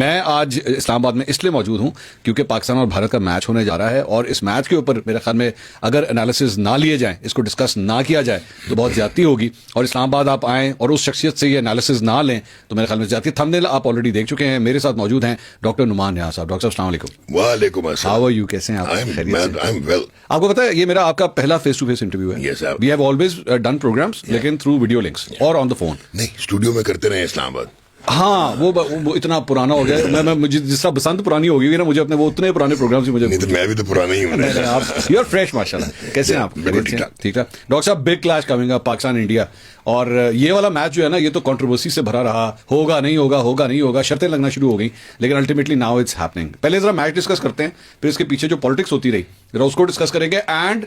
मैं आज इस्लामाबाद में इसलिए मौजूद हूं क्योंकि पाकिस्तान और भारत का मैच होने जा रहा है और इस मैच के ऊपर मेरे ख्याल में अगर एनालिसिस ना लिए जाएं, इसको डिस्कस ना किया जाए तो बहुत ज्यादती होगी। और इस्लामाबाद आप आएँ और उस शख्सियत से ये एनालिसिस ना लें तो मेरे ख्याल में ज्यादती। थंबनेल आप ऑलरेडी देख चुके हैं। मेरे साथ मौजूद हैं डॉक्टर नुमान नियाज़ साहब। डॉक्टर साहब अस्सलाम वालेकुम। वालेकुम अस्सलाम। हाउ आर यू, कैसे हैं आप? वेल। आपको पता है ये मेरा आपका पहला फेस टू फेस इंटरव्यू है। Yes, sir. We have always done programmes लेकिन थ्रू वीडियो लिंक्स और ऑन द फोन। नहीं, स्टूडियो में करते रहे इस्लामाबाद। हाँ, वो इतना पुराना हो गया। मैं मुझे जिस तरह बसंत पुरानी हो गई ना, मुझे अपने वो उतने पुराने प्रोग्राम से मुझे नहीं तो मैं भी तो पुराना ही हूँ। आप यू आर फ्रेश माशाल्लाह। कैसे हैं आप? ठीक है डॉक्टर साहब। Big clash coming up Pakistan India, और ये वाला मैच जो है ना, ये तो कंट्रोवर्सी से भरा रहा। होगा नहीं होगा, शर्तें लगना शुरू हो गई, लेकिन अल्टीमेटली नाउ इट्स हैपनिंग। पहले जरा मैच डिस्कस करते हैं, फिर इसके पीछे जो पॉलिटिक्स होती रही जरा उसको डिस्कस करेंगे। एंड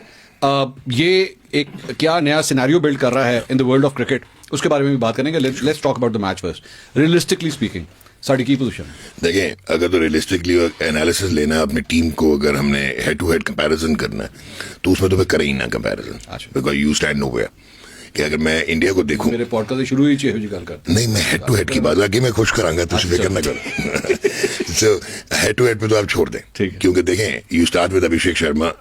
ये एक क्या नया सिनेरियो बिल्ड कर रहा है इन द वर्ल्ड ऑफ क्रिकेट, उसके बारे में भी बात करेंगे। Let's talk about the match first. Realistically speaking sari की पोजीशन देखें, अगर तो रियलिस्टिकली एनालिसिस लेना है अपनी टीम को, अगर हमने हेड टू हेड कंपैरिजन करना है तो उसमें तो मैं करें ही ना comparison, because you stand nowhere. कि अगर मैं इंडिया को देखूं, मेरे पॉडकास्ट से शुरू ही चाहिए जी गल कर। नहीं, मैं हेड टू हेड की बात आगे मैं खुश करांगा, तो फिक्र ना करो। सो हेड टू हेड पे तो आप छोड़ दें, क्योंकि देखें you start with Abhishek Sharma.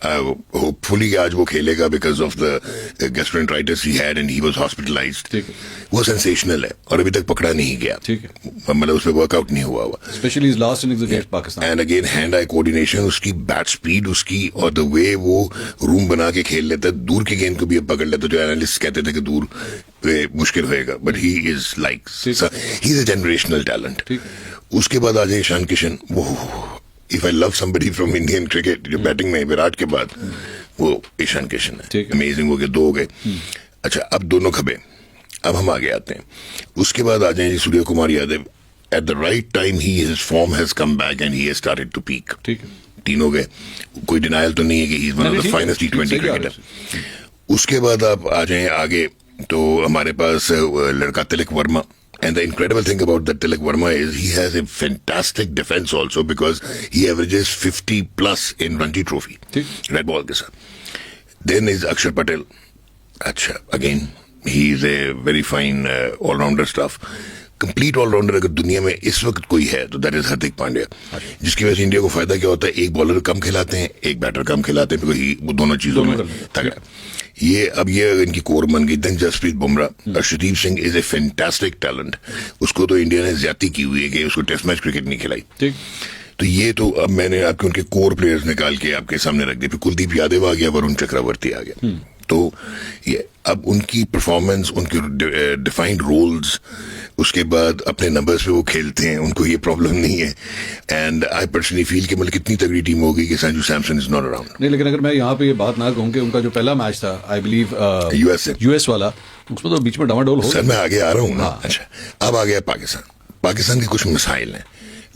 Hopefully आज वो खेलेगा because of the gastroenteritis he had and he was hospitalised. वो सेंसेशनल है और अभी तक पकड़ा नहीं गया, मतलब उसमें वर्कआउट नहीं हुआ specially his last innings against Pakistan. And again hand eye coordination, उसकी बैट स्पीड उसकी, और द वे वो रूम बना के खेल लेता है, दूर की गेंद को भी अब पकड़ लेता है। जो एनालिस्ट कहते थे कि दूर मुश्किल होएगा, but he is like he is a generational talent. उसके बाद आ जाए ईशान किशन। वो if I love somebody from Indian cricket, जो बैटिंग में विराट के बाद, वो ईशान किशन है। अमेजिंग हो गए, दो हो गए। अच्छा, अब दोनों खबे, अब हम आगे आते हैं। उसके बाद आ जाए Surya Kumar Yadav. At the right time he his form has come back and he has started to peak. तीन हो गए, कोई डिनायल तो नहीं है कि he is one of the finest T20 cricketer. उसके बाद आप आ जाए आगे, तो हमारे पास लड़का Tilak Varma. And the incredible thing about that Tilak Verma is he has a fantastic defense also, because he averages 50 plus in Ranji Trophy, red ball के साथ. Then is Akshar Patel. अच्छा, again he is a very fine all-rounder stuff. Complete all-rounder अगर दुनिया में इस वक्त कोई है तो दैट इज हार्दिक पांड्या, जिसकी वजह से इंडिया को फायदा क्या होता है, एक बॉलर कम खिलाते हैं, एक बैटर कम खिलाते हैं, वो दोनों चीजों में तगड़ा। ये अब ये इनकी कोर बन गई। Then Jasprit Bumrah, Arshdeep Singh is a fantastic talent. उसको तो इंडिया ने ज्यादती की हुई है कि उसको टेस्ट मैच क्रिकेट नहीं खिलाई। तो ये तो अब मैंने आपके उनके कोर प्लेयर्स निकाल के आपके सामने रख दिए। फिर कुलदीप यादव आ गया, वरुण चक्रवर्ती आ गया। तो ये अब उनकी परफॉर्मेंस, उनके डिफाइंड रोल्स, उसके बाद अपने नंबर्स पे वो खेलते हैं, उनको ये प्रॉब्लम नहीं है। एंड आई पर्सनली फील कि मतलब कितनी तगड़ी टीम होगी कि Sanju Samson is not around. नहीं, लेकिन अगर मैं यहाँ पे ये बात ना कहूँ कि उनका जो पहला मैच था, आई बिलीव यूएस वाला, उसमें तो बीच में डामाडोल हो। सर मैं आगे आ रहा हूँ ना। अच्छा, अब आ गया पाकिस्तान के कुछ मसाइल हैं।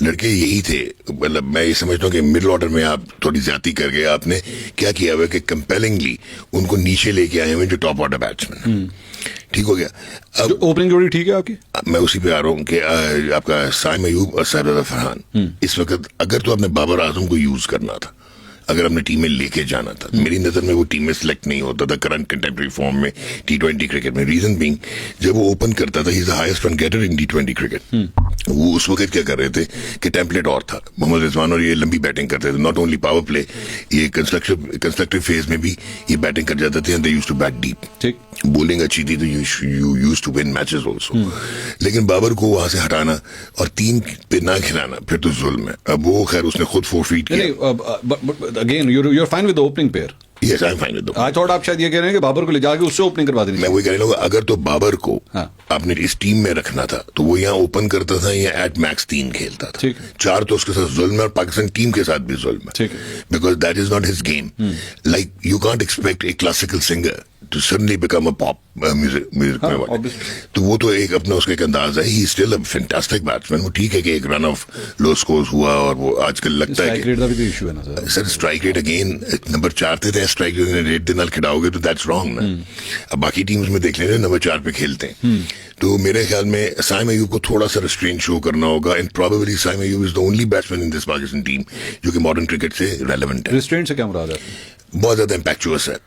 लड़के यही थे, मतलब मैं ये समझता हूँ कि मिडिल ऑर्डर में आप थोड़ी ज्यादती कर गए। आपने क्या किया हुआ कि कंपेलिंगली उनको नीचे लेके आए हुए जो टॉप ऑर्डर बैट्समैन। ठीक हो गया। अब ओपनिंग जोड़ी ठीक है आपकी। मैं उसी पे आ रहा हूँ कि आपका साइम अयूब और सरदार फरहान, इस वक्त अगर तो आपने बाबर आजम को यूज करना था, अगर हमने टीम में लेके जाना था, मेरी नजर में वो टीम में सिलेक्ट नहीं होता था करंट कंटेम्प्रेरी फॉर्म में T20 क्रिकेट में। रीजन बीइंग, जब वो ओपन करता था, he is the highest run getter in T20 cricket. वो उस वक्त क्या कर रहे थे कि टेम्पलेट और था, मोहम्मद रिजवान और ये लंबी बैटिंग करते थे। नॉट ओनली पावर प्ले, ये कंस्ट्रक्टिव फेज में भी ये बैटिंग कर जाते थे। They used to bat deep. Bowling अच्छी थी तो you used to win matches also. लेकिन बाबर को वहां से हटाना और 3 पे ना खिलाना फिर तो जुल्म है। अब वो खैर उसने खुद फोरफीट किया। Again, you're fine with the opening pair. Yes, I'm fine with the. I thought आप शायद ये कह रहे हैं कि बाबर को ले जाके उससे ओपनिंग करवा देनी। मैं वही कह रहा हूँ, अगर तो बाबर को आपने इस टीम में रखना था तो वो यहाँ ओपन करता था या एट मैक्स 3 खेलता था। 4 तो उसके साथ जुल्म है, और पाकिस्तान टीम के साथ भी जुल्म है, because that is not his game. Like you can't expect A classical singer to suddenly become a pop music तो वो तो एक अपना उसका एक अंदाज है। He still a fantastic batsman. वो ठीक है कि एक रन ऑफ लो स्कोर्स हुआ, और वो आजकल लगता है कि sir strike rate again number 4 थे, स्ट्राइक रेट के नाल खिलाओगे तो दैट्स रॉन्ग ना। अब बाकी टीम्स में देख लेंगे नंबर 4 पे खेलते हैं। तो मेरे ख्याल में साइम अयूब को थोड़ा सा रेस्ट्रेंट शो करना होगा। And probably Saim Ayub is the only batsman in this Pakistan team जो कि मॉडर्न क्रिकेट से रेलेवेंट है। रेस्ट्रेंट से क्या मुराद है? बहुत ज्यादा इंपैक्चुअस है,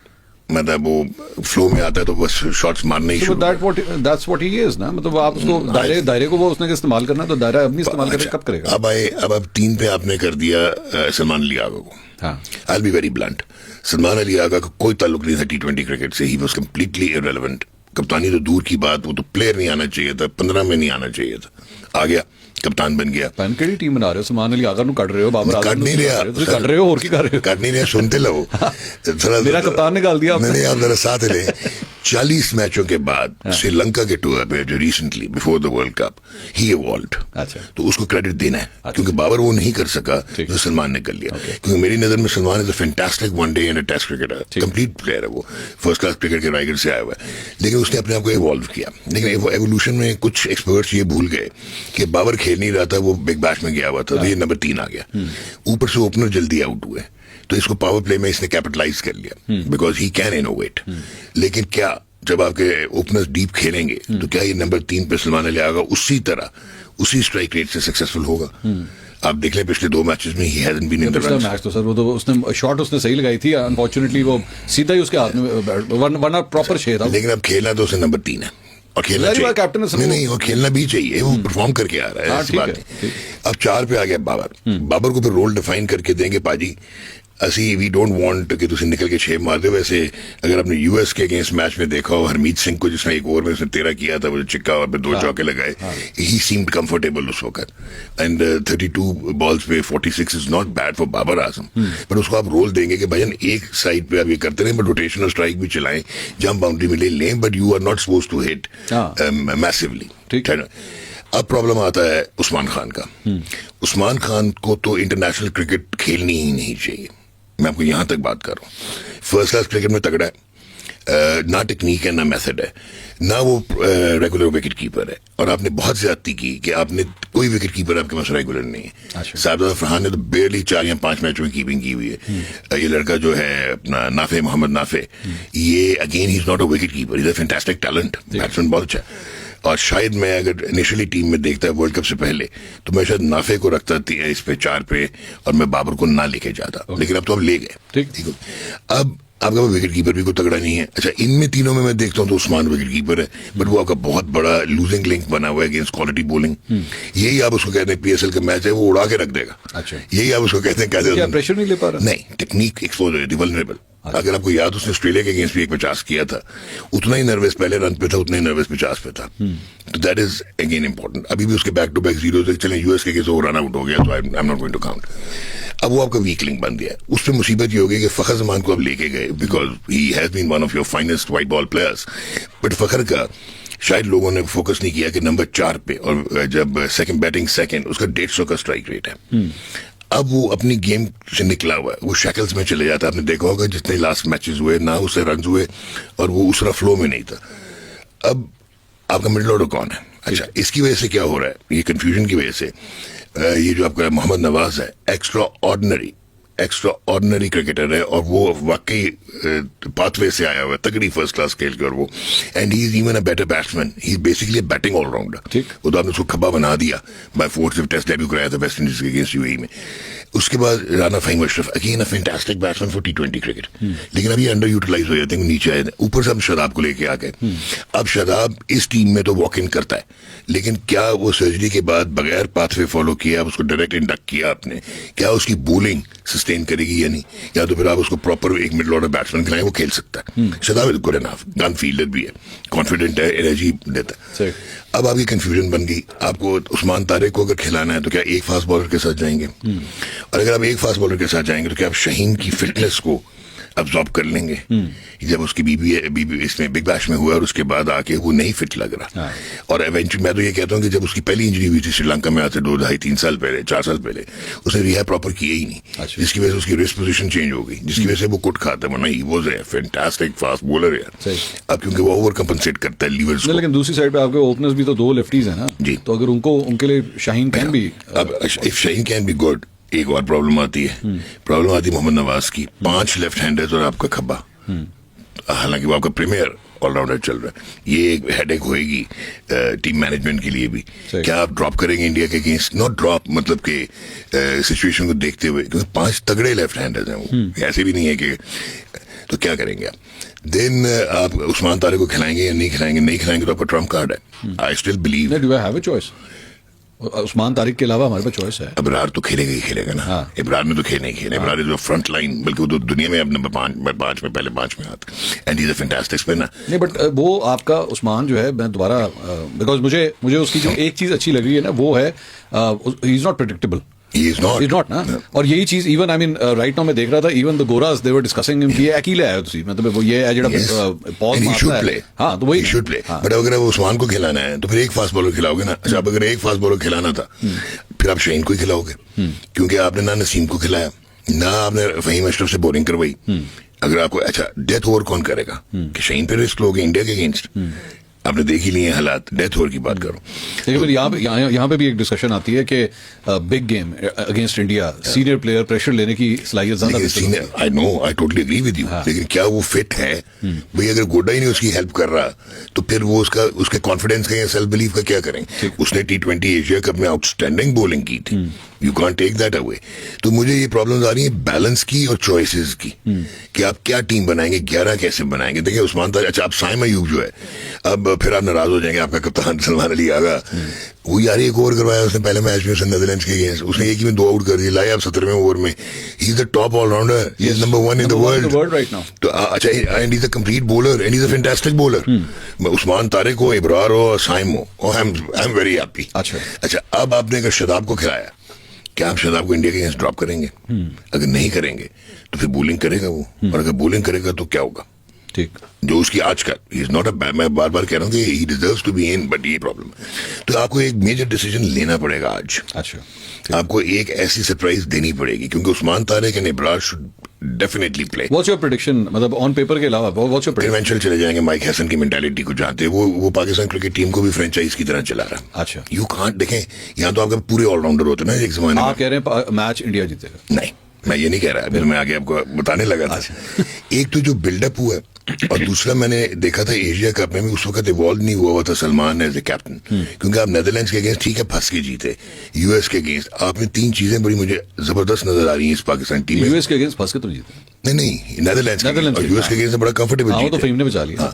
मतलब वो फ्लो में आता है तो बस शॉट्स मारने ही शुरू। दैट्स व्हाट ही इज ना, मतलब आप उसको दायरे को वो उसने इस्तेमाल करना, तो दायरा अब नहीं इस्तेमाल करेगा, कब करेगा? अब 3 पे आपने कर दिया सलमान अली आगा को। हाँ, I will be very blunt, Salman Ali Agha का कोई ताल्लुक नहीं था T20 क्रिकेट से, ही वाज कंप्लीटली इररिलेवेंट। कप्तानी तो दूर की बात, वो तो प्लेयर नहीं आना चाहिए था, 15 में नहीं आना चाहिए था, आ गया कप्तान बन गया। पैन केड़ी टीम बना रहे हो? सलमान अली आगा नु कट रहे हो, बाबर आजम कट नहीं रहा, कट रहे हो, और की कर रहे हो? कट नहीं रहा, सुनते लो। मेरा कप्तान निकाल दिया आपने। नहीं, आप जरा साथ ले। 40 मैचों के बाद श्रीलंका के टूर पे जो recently before the world cup he evolved, अच्छा, तो उसको क्रेडिट देना है, क्योंकि बाबर वो नहीं कर सका जो सलमान ने कर लिया। क्योंकि मेरी नजर में Salman is a fantastic one day and a test cricketer, complete player है वो, फर्स्ट क्लास क्रिकेट के राइगर से आया हुआ है, लेकिन उसने अपने आप को इवॉल्व किया। लेकिन एवोल्यूशन में कुछ एक्सपर्ट्स ये भूल गए कि बाबर खेल नहीं रहा था, वो बिग बैश में गया हुआ था, तो ये नंबर 3 आ गया। ऊपर से ओपनर जल्दी आउट हुए, तो इसको पावर प्ले में इसने कैपिटलाइज कर लिया, बिकॉज ही कैन इनोवेट। लेकिन क्या जब आपके ओपनर्स डीप खेलेंगे तो क्या ये नंबर 3 पे सलमान अली आगा उसी तरह उसी स्ट्राइक रेट से सक्सेसफुल होगा? आप देख लें पिछले 2 मैचेस में ही hasn't been in the run. Match तो सर वो तो उसने शॉट उसने सही लगाई थी, अनफॉर्चुनेटली वो सीधा ही उसके हाथ में, वरना प्रॉपर छे था। लेकिन अब खेलना तो उसे नंबर 3 है, और खेलना चाहिए कैप्टन नहीं, वो खेलना भी चाहिए, वो परफॉर्म करके आ रहा है, ऐसी बात नहीं। अब 4 पे आ गया बाबर। बाबर को फिर रोल डिफाइन करके देंगे पाजी, असी वी डोंट वांट कि तुम निकल के 6 मार दो। वैसे अगर आपने यूएस के अगेंस्ट मैच में देखा हो, हरमीत सिंह को जिसने एक ओवर में उसने 13 किया था, वो चिक्का और 2 चौके लगाए, ही सीम्ड कंफर्टेबल उस वक्त। एंड 32 बॉल्स पे 46 is not bad for Babar Azam. पर उसको आप रोल देंगे कि भाईजान एक साइड पे आप ये करते रहे, बट रोटेशनल स्ट्राइक भी चलाएं, जंप बाउंड्री में ले लें, but you are not suppose to hit massively, ठीक है ना। अब प्रॉब्लम आता है उस्मान खान का। उस्मान खान को तो इंटरनेशनल क्रिकेट खेलनी ही नहीं चाहिए, मैं आपको यहां तक बात कर रहा हूं। फर्स्ट क्लास क्रिकेट में तगड़ा है, ना टेक्निक है ना मेथड है, ना वो रेगुलर विकेट कीपर है, और आपने बहुत ज्यादती की कि आपने कोई विकेट कीपर आपके पास रेगुलर नहीं है। शाहजाद फरहान ने तो बेरली 4 या 5 मैचों में कीपिंग की हुई है। ये लड़का जो है अपना नाफे, मोहम्मद नाफे, ये again he is not a wicket keeper, is a fantastic talent, batsman बहुत अच्छा। और शायद मैं अगर इनिशियली टीम में देखता है वर्ल्ड कप से पहले, तो मैं शायद नाफे को रखता इस पे 4 पे, और मैं बाबर को ना लेके जाता। लेकिन अब तो अब ले गए, ठीक है। अब आपका विकेट कीपर भी कोई तगड़ा नहीं है। अच्छा, इनमें तीनों में मैं देखता हूँ तो उस्मान विकेट कीपर है, बट वो आपका बहुत बड़ा लूजिंग लिंक बना हुआ है अगेंस्ट क्वालिटी बॉलिंग। यही आप उसको कहते हैं PSL का मैच है, वो उड़ा के रख देगा। अच्छा, यही आप उसको कहते हैं, कैसे प्रेशर नहीं ले पा रहा? नहीं, टेक्निक एक्सपोज हो जाती, वल्नरेबल। अगर आपको याद, उसने ऑस्ट्रेलिया के अगेंस्ट भी 50 किया था, उतना ही नर्वस पहले रन पे था, उतना ही नर्वस 50 पे था। तो दैट इज अगेन इंपॉर्टेंट। अभी भी उसके बैक टू बैक 0 से चले, यूएस के वो रन आउट हो गया, तो I am not going to count. अब वो आपका वीक लिंक बन गया। उस पर मुसीबत ये हो गई कि फखर जमान को अब लेके गए, because he has been one of your finest white ball players, but Fakhar का शायद लोगों ने फोकस नहीं किया कि नंबर 4 पे, और जब सेकंड बैटिंग सेकंड, उसका 150 का स्ट्राइक रेट है। अब वो अपनी गेम से निकला हुआ है, वो शैकल्स में चले जाता है। आपने देखा होगा जितने लास्ट मैचेस हुए ना उससे रन हुए, और वो उसरा फ्लो में नहीं था। अब आपका मिडिल ऑर्डर कौन है? अच्छा, इसकी वजह से क्या हो रहा है, ये कंफ्यूजन की वजह से, ये जो आपका मोहम्मद नवाज है, एक्स्ट्रा ऑर्डिनरी क्रिकेटर है, और वो वाकई पाथवे से आया हुआ है, तगड़ी फर्स्ट क्लास खेल के, और वो and he is even a better batsman, he is basically a batting all-rounder. वो तो आपने उसको खब्बा बना दिया, बाय 4th टेस्ट डेब्यू कराया था वेस्ट इंडीज के अगेंस्ट यूएई में। उसके बाद Rana Faheem Ashraf, again a fantastic batsman for T20 cricket, लेकिन अभी अंडर यूटिलाइज हो जाते हैं, नीचे आए। ऊपर से हम शादाब को लेके आ गए। अब शादाब इस टीम में तो वॉक इन करता है, लेकिन क्या वो सर्जरी के बाद बगैर पाथवे फॉलो किया, उसको डायरेक्ट इंडक्ट किया आपने, क्या उसकी बॉलिंग सस्टेन करेगी या नहीं? या तो फिर आप उसको प्रॉपर एक मिडिल ऑर्डर बैट्समैन खिलाएं, वो खेल सकता है। Shadab is good enough, gun fielder भी है, कॉन्फिडेंट है, एनर्जी देता है। अब आपकी कंफ्यूजन बन गई, आपको उस्मान तारिक को अगर खिलाना है तो क्या एक फास्ट बॉलर के साथ जाएंगे, और अगर आप एक फास्ट बॉलर के साथ जाएंगे तो क्या आप शाहीन की फिटनेस को अब्सॉर्ब कर लेंगे? जब उसकी बीबी इसमें बिग बैश में हुआ, और उसके बाद आके वो नहीं फिट लग रहा, और इवेंचुअली मैं तो ये कहता हूँ कि जब उसकी पहली इंजरी हुई थी श्रीलंका में, आज से 2, 2.5, 3 साल पहले, 4 साल पहले, उसने रिहा प्रॉपर किया ही नहीं, जिसकी वजह से उसकी रेस्ट पोजीशन चेंज हो गई, जिसकी वजह से वो कुट खाता है, वरना ही was a fantastic fast bowler यार। अब क्योंकि वो ओवर कंपनसेट करता है लीवर्स को। लेकिन दूसरी साइड पे आपके ओपनर्स भी तो 2 लेफ्टीज हैं ना जी, तो अगर उनके लिए शाहीन कैन भी, अब if Shaheen can be good, एक और प्रॉब्लम आती है, प्रॉब्लम आती है मोहम्मद नवाज की। 5 लेफ्ट हैंडर्स और आपका खब्बा, हालांकि वो आपका प्रीमियर ऑलराउंडर चल रहा है, ये एक हेडेक होएगी टीम मैनेजमेंट के लिए भी। क्या आप ड्रॉप करेंगे इंडिया के अगेंस्ट? नॉट ड्रॉप, मतलब कि सिचुएशन को देखते हुए, क्योंकि 5 तगड़े लेफ्ट हैंडर्स हैं वो, ऐसे भी नहीं है कि, तो क्या करेंगे आप? देन आप उस्मान तारिक को खिलाएंगे या नहीं खिलाएंगे? नहीं खिलाएंगे तो आपका ट्रम्प कार्ड है. I still believe. Do I have a choice? Usman Tariq के अलावा हमारे पास चॉइस है. इब्रार तो खेलेगा ही खेलेगा ना. हाँ. इब्रार ने तो खेल नहीं खेला. इब्रार जो फ्रंट लाइन, बल्कि वो तो दुनिया में अब नंबर 5 में, पहले 5 में आता. And he is a fantastic spinner. नहीं, बट वो आपका उस्मान जो है, मैं दोबारा, बिकॉज मुझे उसकी जो एक चीज अच्छी लग रही है ना, वो है he is not predictable. He is not. He's not ना. और यही चीज even I mean right now मैं देख रहा था, इवन द गोरास दे वर डिस्कसिंग हिम कि ये अकेले आया तुसी, मतलब वो ये है जेड़ा पॉज मारता है. हां, तो वही शुड प्ले. बट अगर आप उस्मान को खिलाना है तो फिर एक फास्ट बॉलर खिलाओगे ना. अच्छा, अब अगर एक फास्ट बॉलर खिलाना था, फिर आप शहीन को ही खिलाओगे, क्योंकि आपने ना नसीम को खिलाया, ना आपने फहीम अशरफ से बोलिंग करवाई. अगर आपको अच्छा डेथ ओवर कौन करेगा? कि शहीन पे रिस्क लोगे इंडिया के अगेंस्ट. आपने देख ही लिए हालात. डेथ ओवर की बात करो. लेकिन यहाँ पे भी एक डिस्कशन आती है कि big game against India senior player pressure लेने की सलाहियत ज्यादा. I know, I totally agree with you. लेकिन क्या वो फिट है? भाई अगर गोडा ही नहीं उसकी हेल्प कर रहा, तो फिर वो उसके कॉन्फिडेंस का या सेल्फ बिलीफ का क्या करेंगे? उसने T20 एशिया कप में आउटस्टैंडिंग बॉलिंग की थी. You can't take that away. तो मुझे ये प्रॉब्लम्स आ रही है बैलेंस की और चॉइसेस की, कि आप क्या टीम बनाएंगे, 11 कैसे बनाएंगे. देखिए उस्मान तारिक, अच्छा आप साइम अयूब जो है, अब फिर आप नाराज हो जाएंगे, आपका कप्तान सलमान अली आगा, वो यार एक ओवर करवाया उसने पहले मैच में नेदरलैंड्स के अगेंस्ट, उसने एक ही में 2 आउट कर दिए. लाए आप 17वें ओवर में. He is the top all-rounder. He is number 1 in the world right now. तो अच्छा, and he is a complete bowler and he is a fantastic bowler. Usman Tariq हो, इब्रार हो, साइम हो, आई एम वेरी हैप्पी. अच्छा, अब आपने अगर शदाब को खिलाया, क्या आप शदाब को इंडिया के अगेंस्ट ड्रॉप करेंगे? अगर नहीं करेंगे तो फिर बॉलिंग करेगा वो. और अगर बॉलिंग करेगा तो क्या होगा? ठीक, जो उसकी आज का ही इज नॉट अ, मैं बार बार कह रहा हूँ कि he deserves to be in, but ये प्रॉब्लम. तो आपको एक मेजर डिसीजन लेना पड़ेगा आज. अच्छा, आपको एक ऐसी सरप्राइज देनी पड़ेगी, क्योंकि Usman Tariq and Ibrar should definitely play. What's your prediction, मतलब ऑन पेपर के अलावा व्हाट्स योर प्रेडिक्शन? इवेंचुअल चले जाएंगे. माइक हैसन की मेंटालिटी को जानते हैं. वो पाकिस्तान क्रिकेट टीम को भी फ्रेंचाइज की तरह चला रहा है. अच्छा, यू कांट. देखें, यहाँ तो आपके पूरे ऑलराउंडर होते ना एक जमाने में. आप कह रहे हैं मैच इंडिया जीतेगा? नहीं, मैं ये नहीं कह रहा. फिर मैं आगे आपको बताने लगा था. एक तो जो बिल्डअप हुआ है, और दूसरा मैंने देखा था एशिया कप में भी उस वक्त इवॉल्व नहीं हुआ था सलमान एज ए कैप्टन. क्योंकि आप नेदरलैंड्स के अगेंस्ट ठीक है फंस के जीते, यूएस के अगेंस्ट आपने 3 चीजें बड़ी मुझे जबरदस्त नजर आ रही हैं इस पाकिस्तान टीम में. यूएस के अगेंस्ट फंस के तो जीते नहीं, नेदरलैंड्स और यूएस के अगेंस्ट बड़ा कंफर्टेबल जीते. तो फहीम ने बचा लिया.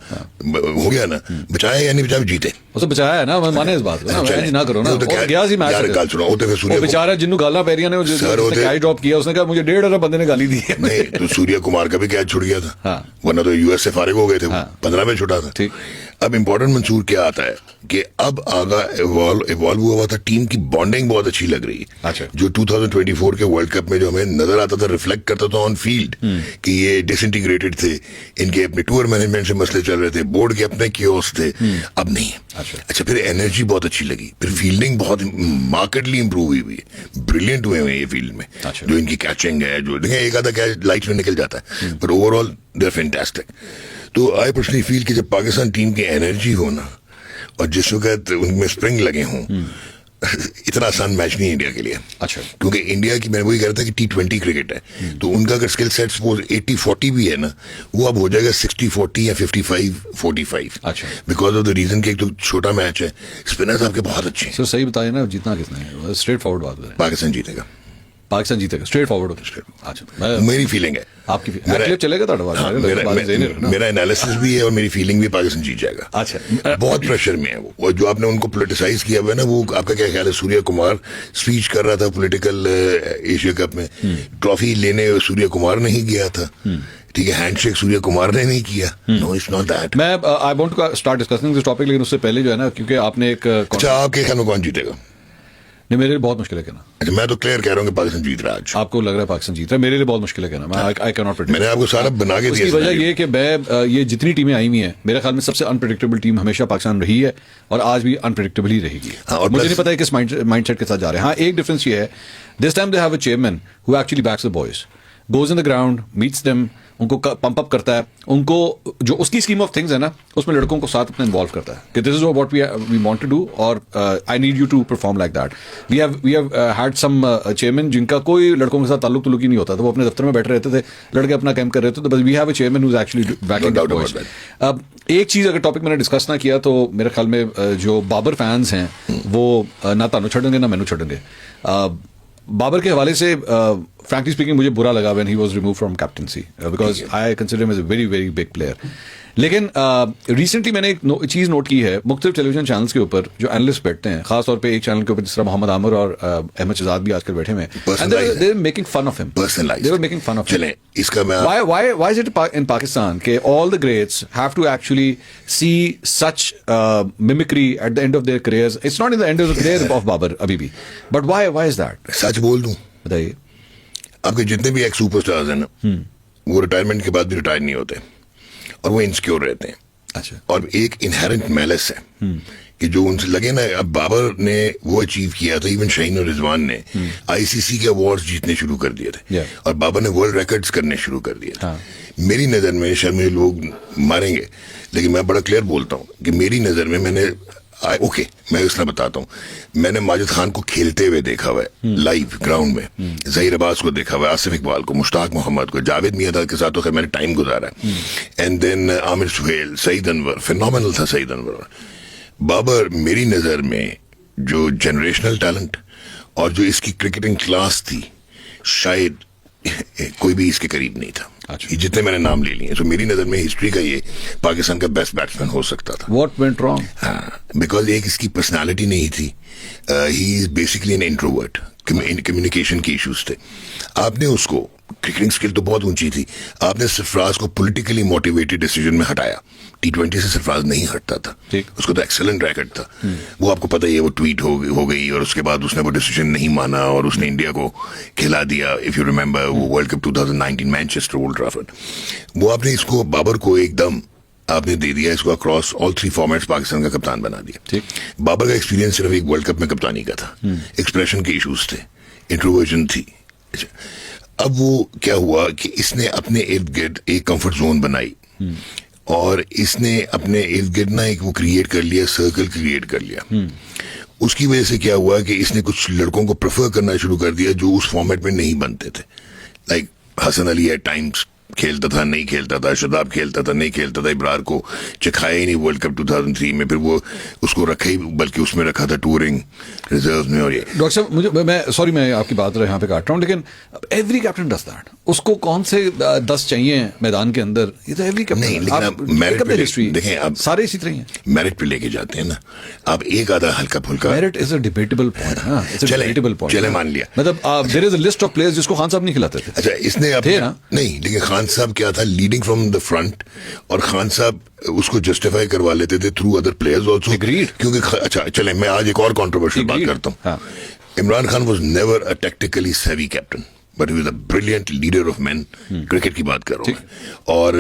हो गया ना. बचाया या नहीं बचाया? जीते. उसे बचाया है ना, माने इस बात को ना करो ना. गया सी मैच यार गाल सुनाओ. तो सूर्य बेचारा जिन्नू गाला पैरिया ने कैच ड्रॉप किया, उसने कहा मुझे 1.5 अरब बंदे ने गाली दी है. नहीं, तो सूर्य कुमार का भी कैच छुट गया था, वरना तो यूएस से फारिग हो गए थे. 15 में छुटा था. ठीक. अब इम्पोर्टेंट मंसूर क्या आता है कि अब आगा इवॉल्व हुआ था. टीम की बॉन्डिंग बहुत अच्छी लग रही है. अच्छा. जो 2024 के वर्ल्ड कप में जो हमें नजर आता था, रिफ्लेक्ट करता था ऑन फील्ड, कि ये डिसइंटीग्रेटेड थे, इनके अपने टूर मैनेजमेंट से मसले चल रहे थे, बोर्ड के अपने कियोस थे. अब नहीं है. अच्छा, फिर एनर्जी बहुत अच्छी लगी. फिर फील्डिंग बहुत मार्केटली इंप्रूव हुई है. ब्रिलियंट हुए हैं ये फील्ड में. जो इनकी कैचिंग है, जो देखें एक आधा कैच लाइट में निकल जाता है, पर ओवरऑल दे आर फैंटास्टिक. तो आई पर्सनली फील कि जब पाकिस्तान टीम की एनर्जी हो ना, और जिस वक्त उनमें स्प्रिंग लगे हों, इतना आसान मैच नहीं है इंडिया के लिए. अच्छा, क्योंकि इंडिया की, मैं वही कह रहा था कि T20 क्रिकेट है, तो उनका अगर स्किल सेट सपोज 80-40 भी है ना, वो अब हो जाएगा 60-40 या 55-45. अच्छा, बिकॉज ऑफ द रीजन कि एक तो छोटा मैच है, स्पिनर्स आपके बहुत अच्छे हैं. सर सही बताइए ना, जीतना किसने है? स्ट्रेट फॉरवर्ड बात करें. पाकिस्तान जीतेगा. पाकिस्तान जीतेगा स्ट्रेट फॉरवर्ड. अच्छा, मेरी फीलिंग है. आपकी क्लिप चलेगा मेरा एनालिसिस भी है और मेरी फीलिंग भी पाकिस्तान जीत जाएगा. अच्छा, बहुत प्रेशर में है वो. और जो आपने उनको पोलिटिसाइज किया हुआ है ना, वो आपका क्या ख्याल है? सूर्य कुमार स्पीच कर रहा था पॉलिटिकल एशिया कप में. ट्रॉफी लेने सूर्य कुमार नहीं गया था. ठीक है, हैंडशेक सूर्य कुमार ने नहीं किया. No, it's not that. मैं I want to start discussing this topic, लेकिन उससे पहले जो है ना, क्योंकि आपने एक अच्छा, आपके ख्याल में कौन जीतेगा? नहीं, मेरे लिए बहुत मुश्किल है कहना. अच्छा, मैं तो क्लियर कह रहा हूँ कि पाकिस्तान जीत रहा है आज. आपको लग रहा है पाकिस्तान जीत रहा है? मेरे लिए बहुत मुश्किल है कहना. मैं आई कैन नॉट प्रेडिक्ट. मैंने आपको सारा बना के दिया. उसकी वजह ये कि मैं ये जितनी टीमें आई हुई हैं, मेरे ख्याल में सबसे अनप्रेडिक्टेबल टीम हमेशा पाकिस्तान रही है, और आज भी अनप्रेडिक्टेबल ही रहेगी. और मुझे नहीं पता है किस माइंडसेट के साथ जा रहे हैं. हाँ, एक डिफरेंस ये है, this time they have a chairman who actually backs the boys, goes in the ground, meets them, उनको पंप अप करता है. उनको जो उसकी स्कीम ऑफ थिंग्स है ना, उसमें लड़कों को साथ अपने इन्वॉल्व करता है कि this is what we want to do, और I need you to perform like that. We have had some chairman जिनका कोई लड़कों के साथ ताल्लुक ही नहीं होता था. वो अपने दफ्तर में बैठे रहते थे, लड़के अपना कैंप कर रहे थे. तो बस we have a chairman who is actually backing the boys. अब एक चीज अगर टॉपिक मैंने डिस्कस ना किया, तो मेरे ख्याल में जो बाबर फैंस हैं वो ना तानू छड़ेंगे ना मैनू छड़ेंगे. बाबर के हवाले से frankly speaking मुझे बुरा लगा when he was removed from captaincy because I consider him as a very very big player. लेकिन रिसेंटली मैंने एक चीज़ नोट की है, मुख्तलिफ टेलीविजन चैनल्स के ऊपर जो एनालिस्ट बैठते हैं, खासतौर पे एक चैनल के ऊपर जिस तरह मोहम्मद आमिर और अहमद शहजाद भी आजकल बैठे हुए हैं, and they were making fun of him. They were making fun of him. चलें, इसका मैं why is it in Pakistan that all the greats have to actually see such mimicry at the end of their careers? It's not in the end of the career of Babar अभी भी, but why is that? सच बोल दूं, बताइए. आपके जितने भी x superstars हैं ना, वो रिटायरमेंट के बाद भी रिटायर नहीं होते और वो इनसिक्योर रहते हैं. अच्छा. और एक इनहेरेंट मैलिस है कि जो उनसे लगे ना, अब बाबर ने वो अचीव किया था, इवन शाहीन और रिजवान ने आईसीसी के अवार्ड्स जीतने शुरू कर दिए थे और बाबर ने वर्ल्ड रिकॉर्ड्स करने शुरू कर दिए थे. मेरी नज़र में, शायद मुझे लोग मारेंगे लेकिन मैं बड़ा क्लियर बोलता हूँ कि मेरी नज़र में मैं इसलिए बताता हूँ, मैंने माजिद खान को खेलते हुए देखा हुआ है लाइव ग्राउंड में, ज़हीर अब्बास को देखा हुआ है, आसिफ इकबाल को, मुश्ताक मोहम्मद को, जावेद मियां के साथ तो खैर मैंने टाइम गुजारा है, and then Aamir Sohail, Saeed Anwar, phenomenal था सईद अनवर. बाबर मेरी नज़र में जो जनरेशनल टैलेंट और जो इसकी क्रिकेटिंग क्लास थी, शायद कोई भी इसके करीब नहीं था. अच्छा. ये जितने मैंने नाम ले लिए, तो मेरी नज़र में हिस्ट्री का ये पाकिस्तान का बेस्ट बैट्समैन हो सकता था. What went wrong? बिकॉज एक इसकी पर्सनालिटी नहीं थी. ही is basically an introvert. Communication के इश्यूज थे. आपने उसको, क्रिकेटिंग स्किल तो बहुत ऊंची थी, आपने सरफराज को पॉलिटिकली मोटिवेटेड डिसीजन में हटाया. T20 से सरफराज नहीं हटता था, उसको तो एक्सेलेंट रैकेट था. वो आपको पता ही है, वो ट्वीट हो गई और उसके बाद उसने वो डिसीजन नहीं माना और उसने इंडिया को खिला दिया. इफ यू रिमेंबर वो world cup 2019 Manchester old Trafford, वो आपने इसको, बाबर को एकदम आपने दे दिया इसको अक्रॉस ऑल 3 फॉर्मेट्स, पाकिस्तान का कप्तान बना दिया. बाबर का एक्सपीरियंस सिर्फ एक वर्ल्ड कप में कप्तानी का था. एक्सप्रेशन के इश्यूज थे, इंट्रोवर्जन थी. अब वो क्या हुआ कि इसने अपने इर्द गिर्द एक कंफर्ट जोन बनाई और इसने अपने इर्द गिर्द ना एक वो क्रिएट कर लिया, सर्कल क्रिएट कर लिया. उसकी वजह से क्या हुआ कि इसने कुछ लड़कों को प्रेफर करना शुरू कर दिया जो उस फॉर्मेट में नहीं बनते थे. Like Hasan Ali at times खेलता था, नहीं खेलता था, शदाब खेलता था, नहीं खेलता था, इब्रार को चखाया ही नहीं वर्ल्ड कप 2003 में, फिर वो उसको रखा ही, बल्कि उसमें रखा था टूरिंग रिजर्व में. और ये डॉक्टर साहब, मैं आपकी बात यहाँ पे काट रहा हूँ, लेकिन एवरी कैप्टन डज दैट. उसको कौन से 10 चाहिए मैदान के अंदर, ये तो एवरी कैप्टन नहीं. लेकिन आप मेरिट पे देखें, आप सारे इसी तरह हैं, मेरिट पे लेके जाते हैं ना. आप एक आधा हल्का फुल्का, merit is a debatable point. चले मान लिया, मतलब there is a list of players जिसको खान साहब नहीं खिलाते थे. अच्छा, इसने नहीं, लेकिन खान साहब क्या था, लीडिंग फ्रॉम द फ्रंट, और खान साहब उसको जस्टिफाई करवा लेते थे थ्रू अदर प्लेयर्स आल्सो. क्योंकि अच्छा चले, मैं आज एक और कंट्रोवर्शियल बात करता हूँ. Imran Khan was never a technically savvy captain, but he was a brilliant leader of man. Cricket की बात कर रहा हूँ. और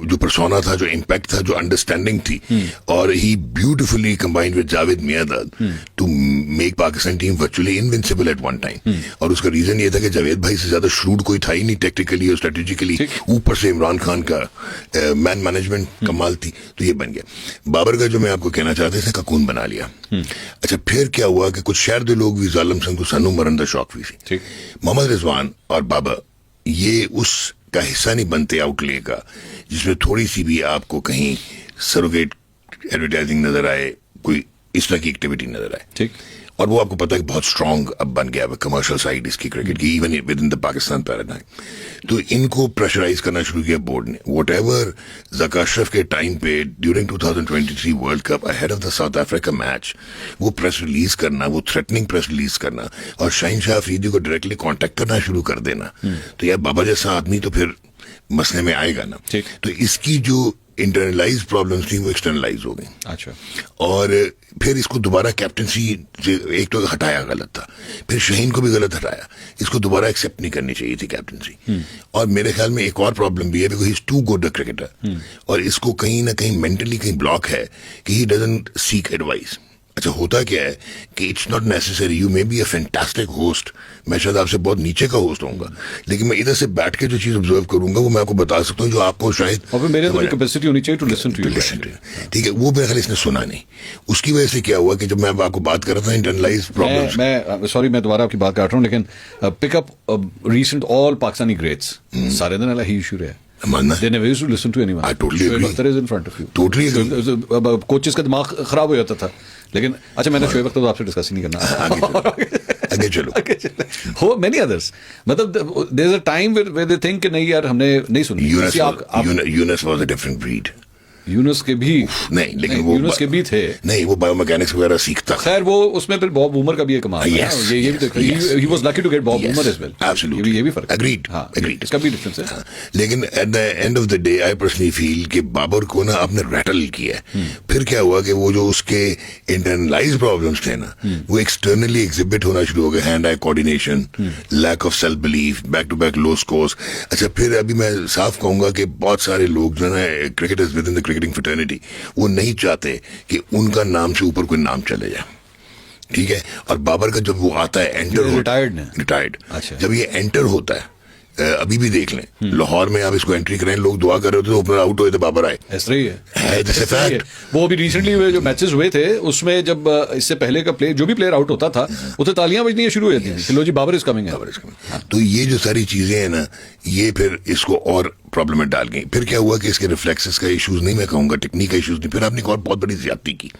जो पर्सोना था, जो इम्पैक्ट था, जो अंडरस्टैंडिंग थी, और he beautifully combined with Javed Miandad to make Pakistan team virtually invincible at one time. और उसका रीजन ये था कि जावेद भाई से ज्यादा श्रूड कोई था ही नहीं टेक्निकली और स्ट्रेटेजिकली. ऊपर से इमरान खान का मैन मैनेजमेंट कमाल थी, तो ये बन गया. बाबर का जो मैं आपको कहना चाहता था, ककून बना लिया. अच्छा, फिर क्या हुआ कि कुछ शहर दे लोग भी जालिम संग को सानू मरन दा शौक भी थी. मोहम्मद रिजवान और बाबर ये उसका हिस्सा नहीं बनते आउटले का, जिसमें थोड़ी सी भी आपको कहीं सरोगेट एडवर्टाइजिंग नजर आए, कोई इस तरह की एक्टिविटी नजर आए. ठीक. और वो आपको पता है कि बहुत स्ट्रांग अब बन गया है कमर्शियल साइड इसकी क्रिकेट की, even with in the Pakistan paradigm. तो इनको प्रेशराइज करना शुरू किया बोर्ड ने. व्हाटएवर ज़का अशरफ के टाइम पे during 2023 world cup ahead of the south Africa match, वो प्रेस रिलीज करना, वो थ्रेटनिंग प्रेस रिलीज करना और शाहीन शाह अफरीदी को डायरेक्टली कॉन्टेक्ट करना शुरू कर देना, तो यार बाबा जैसा आदमी तो फिर मसले में आएगा ना. तो इसकी जो इंटरनलाइज प्रॉब्लम्स थी वो एक्सटर्नलाइज हो गई. अच्छा. और फिर इसको दोबारा कैप्टनसी, एक तो हटाया गलत था, फिर शाहीन को भी गलत हटाया, इसको दोबारा एक्सेप्ट नहीं करनी चाहिए थी कैप्टनसी. और मेरे ख्याल में एक और प्रॉब्लम भी है, because he is too good a cricketer, और इसको कहीं ना कहीं मेंटली कहीं ब्लॉक है कि ही डजंट सीक एडवाइस. अच्छा, होता क्या है कि it's not necessary, you may be a fantastic host, मैं शायद आपसे बहुत नीचे का होस्ट होऊंगा, लेकिन मैं इधर से बैठ के जो चीज ऑब्जर्व करूंगा वो मैं आपको बता सकता हूँ जो आपको शायद, और मेरे अंदर कैपेसिटी होनी चाहिए टू लिसन टू यू. ठीक है, वो मेरे ख्याल इसने सुना नहीं. उसकी वजह से क्या हुआ कि जब मैं आपको बात कर रहा था इंटरनलाइज प्रॉब्लम्स, मैं सॉरी मैं दोबारा आपकी बात काट रहा हूँ, लेकिन pickup recent all Pakistani greats, सारे दिन ही इशू है. They never used to listen to anyone. I totally agree. Shoaib Akhtar is in front of you. Totally agree. Coaches का दिमाग खराब हो जाता था, लेकिन अच्छा, मैंने शोएब अख्तर तो आपसे डिस्कस ही नहीं करना. आगे चलो। हो मेनी अदर्स, मतलब there is a time where they think कि नहीं यार हमने नहीं सुनी। Younis was a different breed. Younis के भी नहीं, लेकिन वो यूनुस के भी थे। नहीं, वो बायोमैकेनिक्स वगैरह सीखता। खैर वो उसमें फिर बॉब बूमर का भी एक कमाल है। Yes, ये भी देखो, he was lucky to get Bob Woolmer as well. Absolutely. ये भी फर्क है। Agreed. हाँ, Agreed. इसका भी डिफरेंस है। हाँ, लेकिन at the end of the day I personally feel कि बाबर को ना आपने रैटल किया। फिर क्या हुआ कि वो जो उसके इंटरनलाइज प्रॉब्लम्स थे ना, वो एक्सटर्नली एग्जिबिट होना शुरू हो गए। Hand eye coordination, lack of self belief, back to back low scores. अच्छा, फिर अभी मैं साफ कहूंगा कि बहुत सारे लोग जो है ना, cricketers with in the cricketing fraternity, वो नहीं चाहते कि उनका नाम से ऊपर कोई नाम चले जाए। ठीक है, और बाबर का जब वो आता है, एंटर रिटायर्ड, अच्छा। जब ये एंटर होता है, अभी भी देख लें, लाहौर में आप इसको एंट्री करें, लोग दुआ कर रहे होते तो ओपनर आउट हुए थे, बाबर आए। ऐसा ही है जैसे फैक्ट। वो अभी रिसेंटली हुए जो मैचेस हुए थे, उसमें जब इससे पहले का प्लेयर, जो भी प्लेयर आउट होता था, उसे तालियां बजनी शुरू हो जाती थी, लो जी बाबर इज कमिंग है। तो ये जो सारी चीजें हैं ना, ये फिर इसको और प्रॉब्लम में डाल गई। फिर क्या हुआ कि इसके रिफ्लेक्सेस का इश्यूज नहीं, मैं कहूंगा टेक्निक का इश्यूज नहीं, फिर आपने एक और बहुत बड़ी ज्यादती की।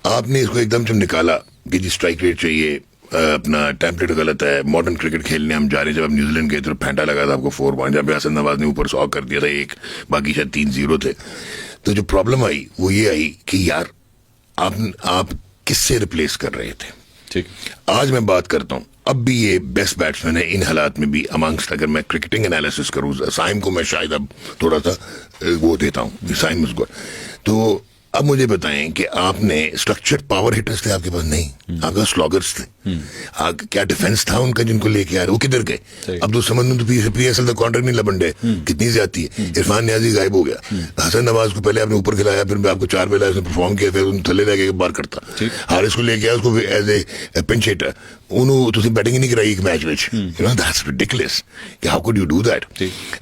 आपने इसको एकदम जब निकाला कि जी स्ट्राइक रेट चाहिए, अपना टेम्पलेट गलत है, मॉडर्न क्रिकेट खेलने हम जा रहे हैं। जब आप न्यूजीलैंड गए तो फेंटा लगा था आपको 4-1, जब हसन नवाज ने ऊपर 100 कर दिया था, एक बाकी शायद 3-0 थे। तो जो प्रॉब्लम आई वो ये आई कि यार आप किससे रिप्लेस कर रहे थे। ठीक, आज मैं बात करता हूं, अब भी ये बेस्ट बैट्समैन है इन हालात में भी अमंगस्ट, अगर मैं क्रिकेटिंग एनालिसिस करूं, साइम को मैं शायद अब थोड़ा सा वो देता हूं, साइम इज गुड। तो अब मुझे बताएं कि आपने स्ट्रक्चर्ड पावर हिटर्स थे आपके पास? नहीं, आपके स्लॉगर्स थे। क्या डिफेंस था उनका जिनको लेके आ रहे, वो किधर गए? अब तो समझ में तो PSL का कॉन्ट्रैक्ट नहीं लबंडे, कितनी ज्यादती है। इरफान नियाजी गायब हो गया, हसन नवाज को पहले आपने ऊपर खिलाया, फिर आपको 4 बेला उसने परफॉर्म किया, फिर थले लेके बार करता। हारिस को लेके आया उसको एज ए पिंच हिटर, उन्होंने तुसी बैटिंग ही नहीं कराई एक मैच में, यू नो दैट्स रिडिकुलस कि how could you do that.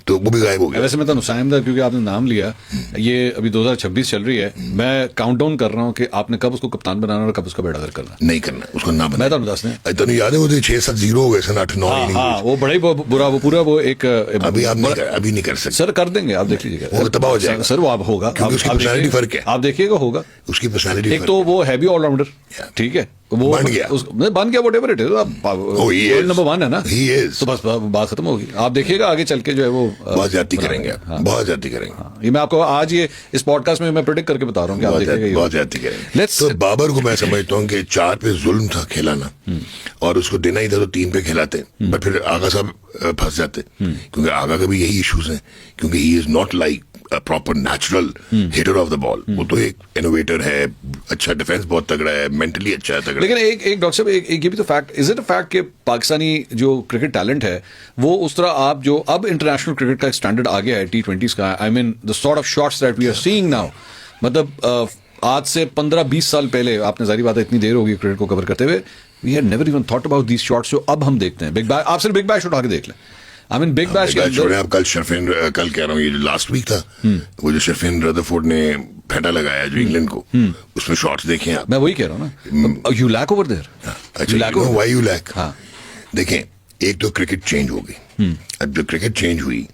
तो वो भी गायब हो गया। वैसे मैं तो नुसाइम दा, क्योंकि आपने नाम लिया, ये अभी 2026 चल रही है, मैं काउंटडाउन कर रहा हूँ कि आपने कब उसको कप्तान बनाना और कब उसका बेड़ा गर्क करना। नहीं करना, उसको ना बनाना। मैं तो दस ने तनु याद है वो 6-7-0 हो गए सन 8-9 इनिंग। वो बड़ा ही बुरा, वो पूरा वो एक अभी आप नहीं कर सकते सर, कर देंगे, आप देख लीजिएगा, वो तबाह हो जाएगा सर, वो आप होगा, उसकी पर्सनालिटी फर्क है, आप देखिएगा होगा उसकी पर्सनालिटी। एक तो वो हैवी ऑलराउंडर, ठीक है, वो बन गया व्हाटएवर इट इज, नंबर 1 है ना, तो बस बात खत्म होगी। आप देखिएगा आगे चल के जो है वो बहुत ज्यादा करेंगे, बहुत ज्यादा करेंगे। ये मैं आपको आज ये इस पॉडकास्ट में मैं प्रेडिक्ट करके बता रहा हूँ कि आप देखिएगा बहुत ज्यादा करेंगे। तो बाबर को मैं समझता हूँ कि 4 पे जुल्म था खिलाना, और उसको देना ही था तो 3 पे खिलाते, बट फिर आगा साहब फंस जाते, क्योंकि आगा का भी यही इश्यूज हैं, क्योंकि he is not like proper natural hitter of the ball. वो तो एक इनोवेटर है, अच्छा डिफेंस बहुत तगड़ा है, मेंटली अच्छा है, तगड़ा। लेकिन एक डॉक्टर साहब, एक ये भी तो fact, is it a fact कि पाकिस्तानी जो क्रिकेट टैलेंट है वो उस तरह आप जो अब इंटरनेशनल क्रिकेट का स्टैंडर्ड आ गया है T20s का, I mean the sort of shots that we are seeing now, मतलब आज से 15-20 साल पहले, आपने जारी बात है इतनी देर होगी क्रिकेट को कवर करते हुए, we had never even thought about these shots जो अब हम देखते हैं। बिग बैश, आप सिर्फ बिग बैश उठा के देख लें, आई मीन बिग बैश छोड़े आप, कल शर्फिन, कल कह रहा हूँ, ये जो लास्ट वीक था, वो जो शर्फिन रदरफोर्ड ने फेंटा लगाया जो इंग्लैंड को, उसमें शॉट्स देखे आप? मैं वही कह रहा हूँ ना, यू लैक ओवर देयर। अच्छा, व्हाई यू लैक? देखें, एक तो क्रिकेट चेंज हो गई, अब जो क्रिकेट चेंज हुई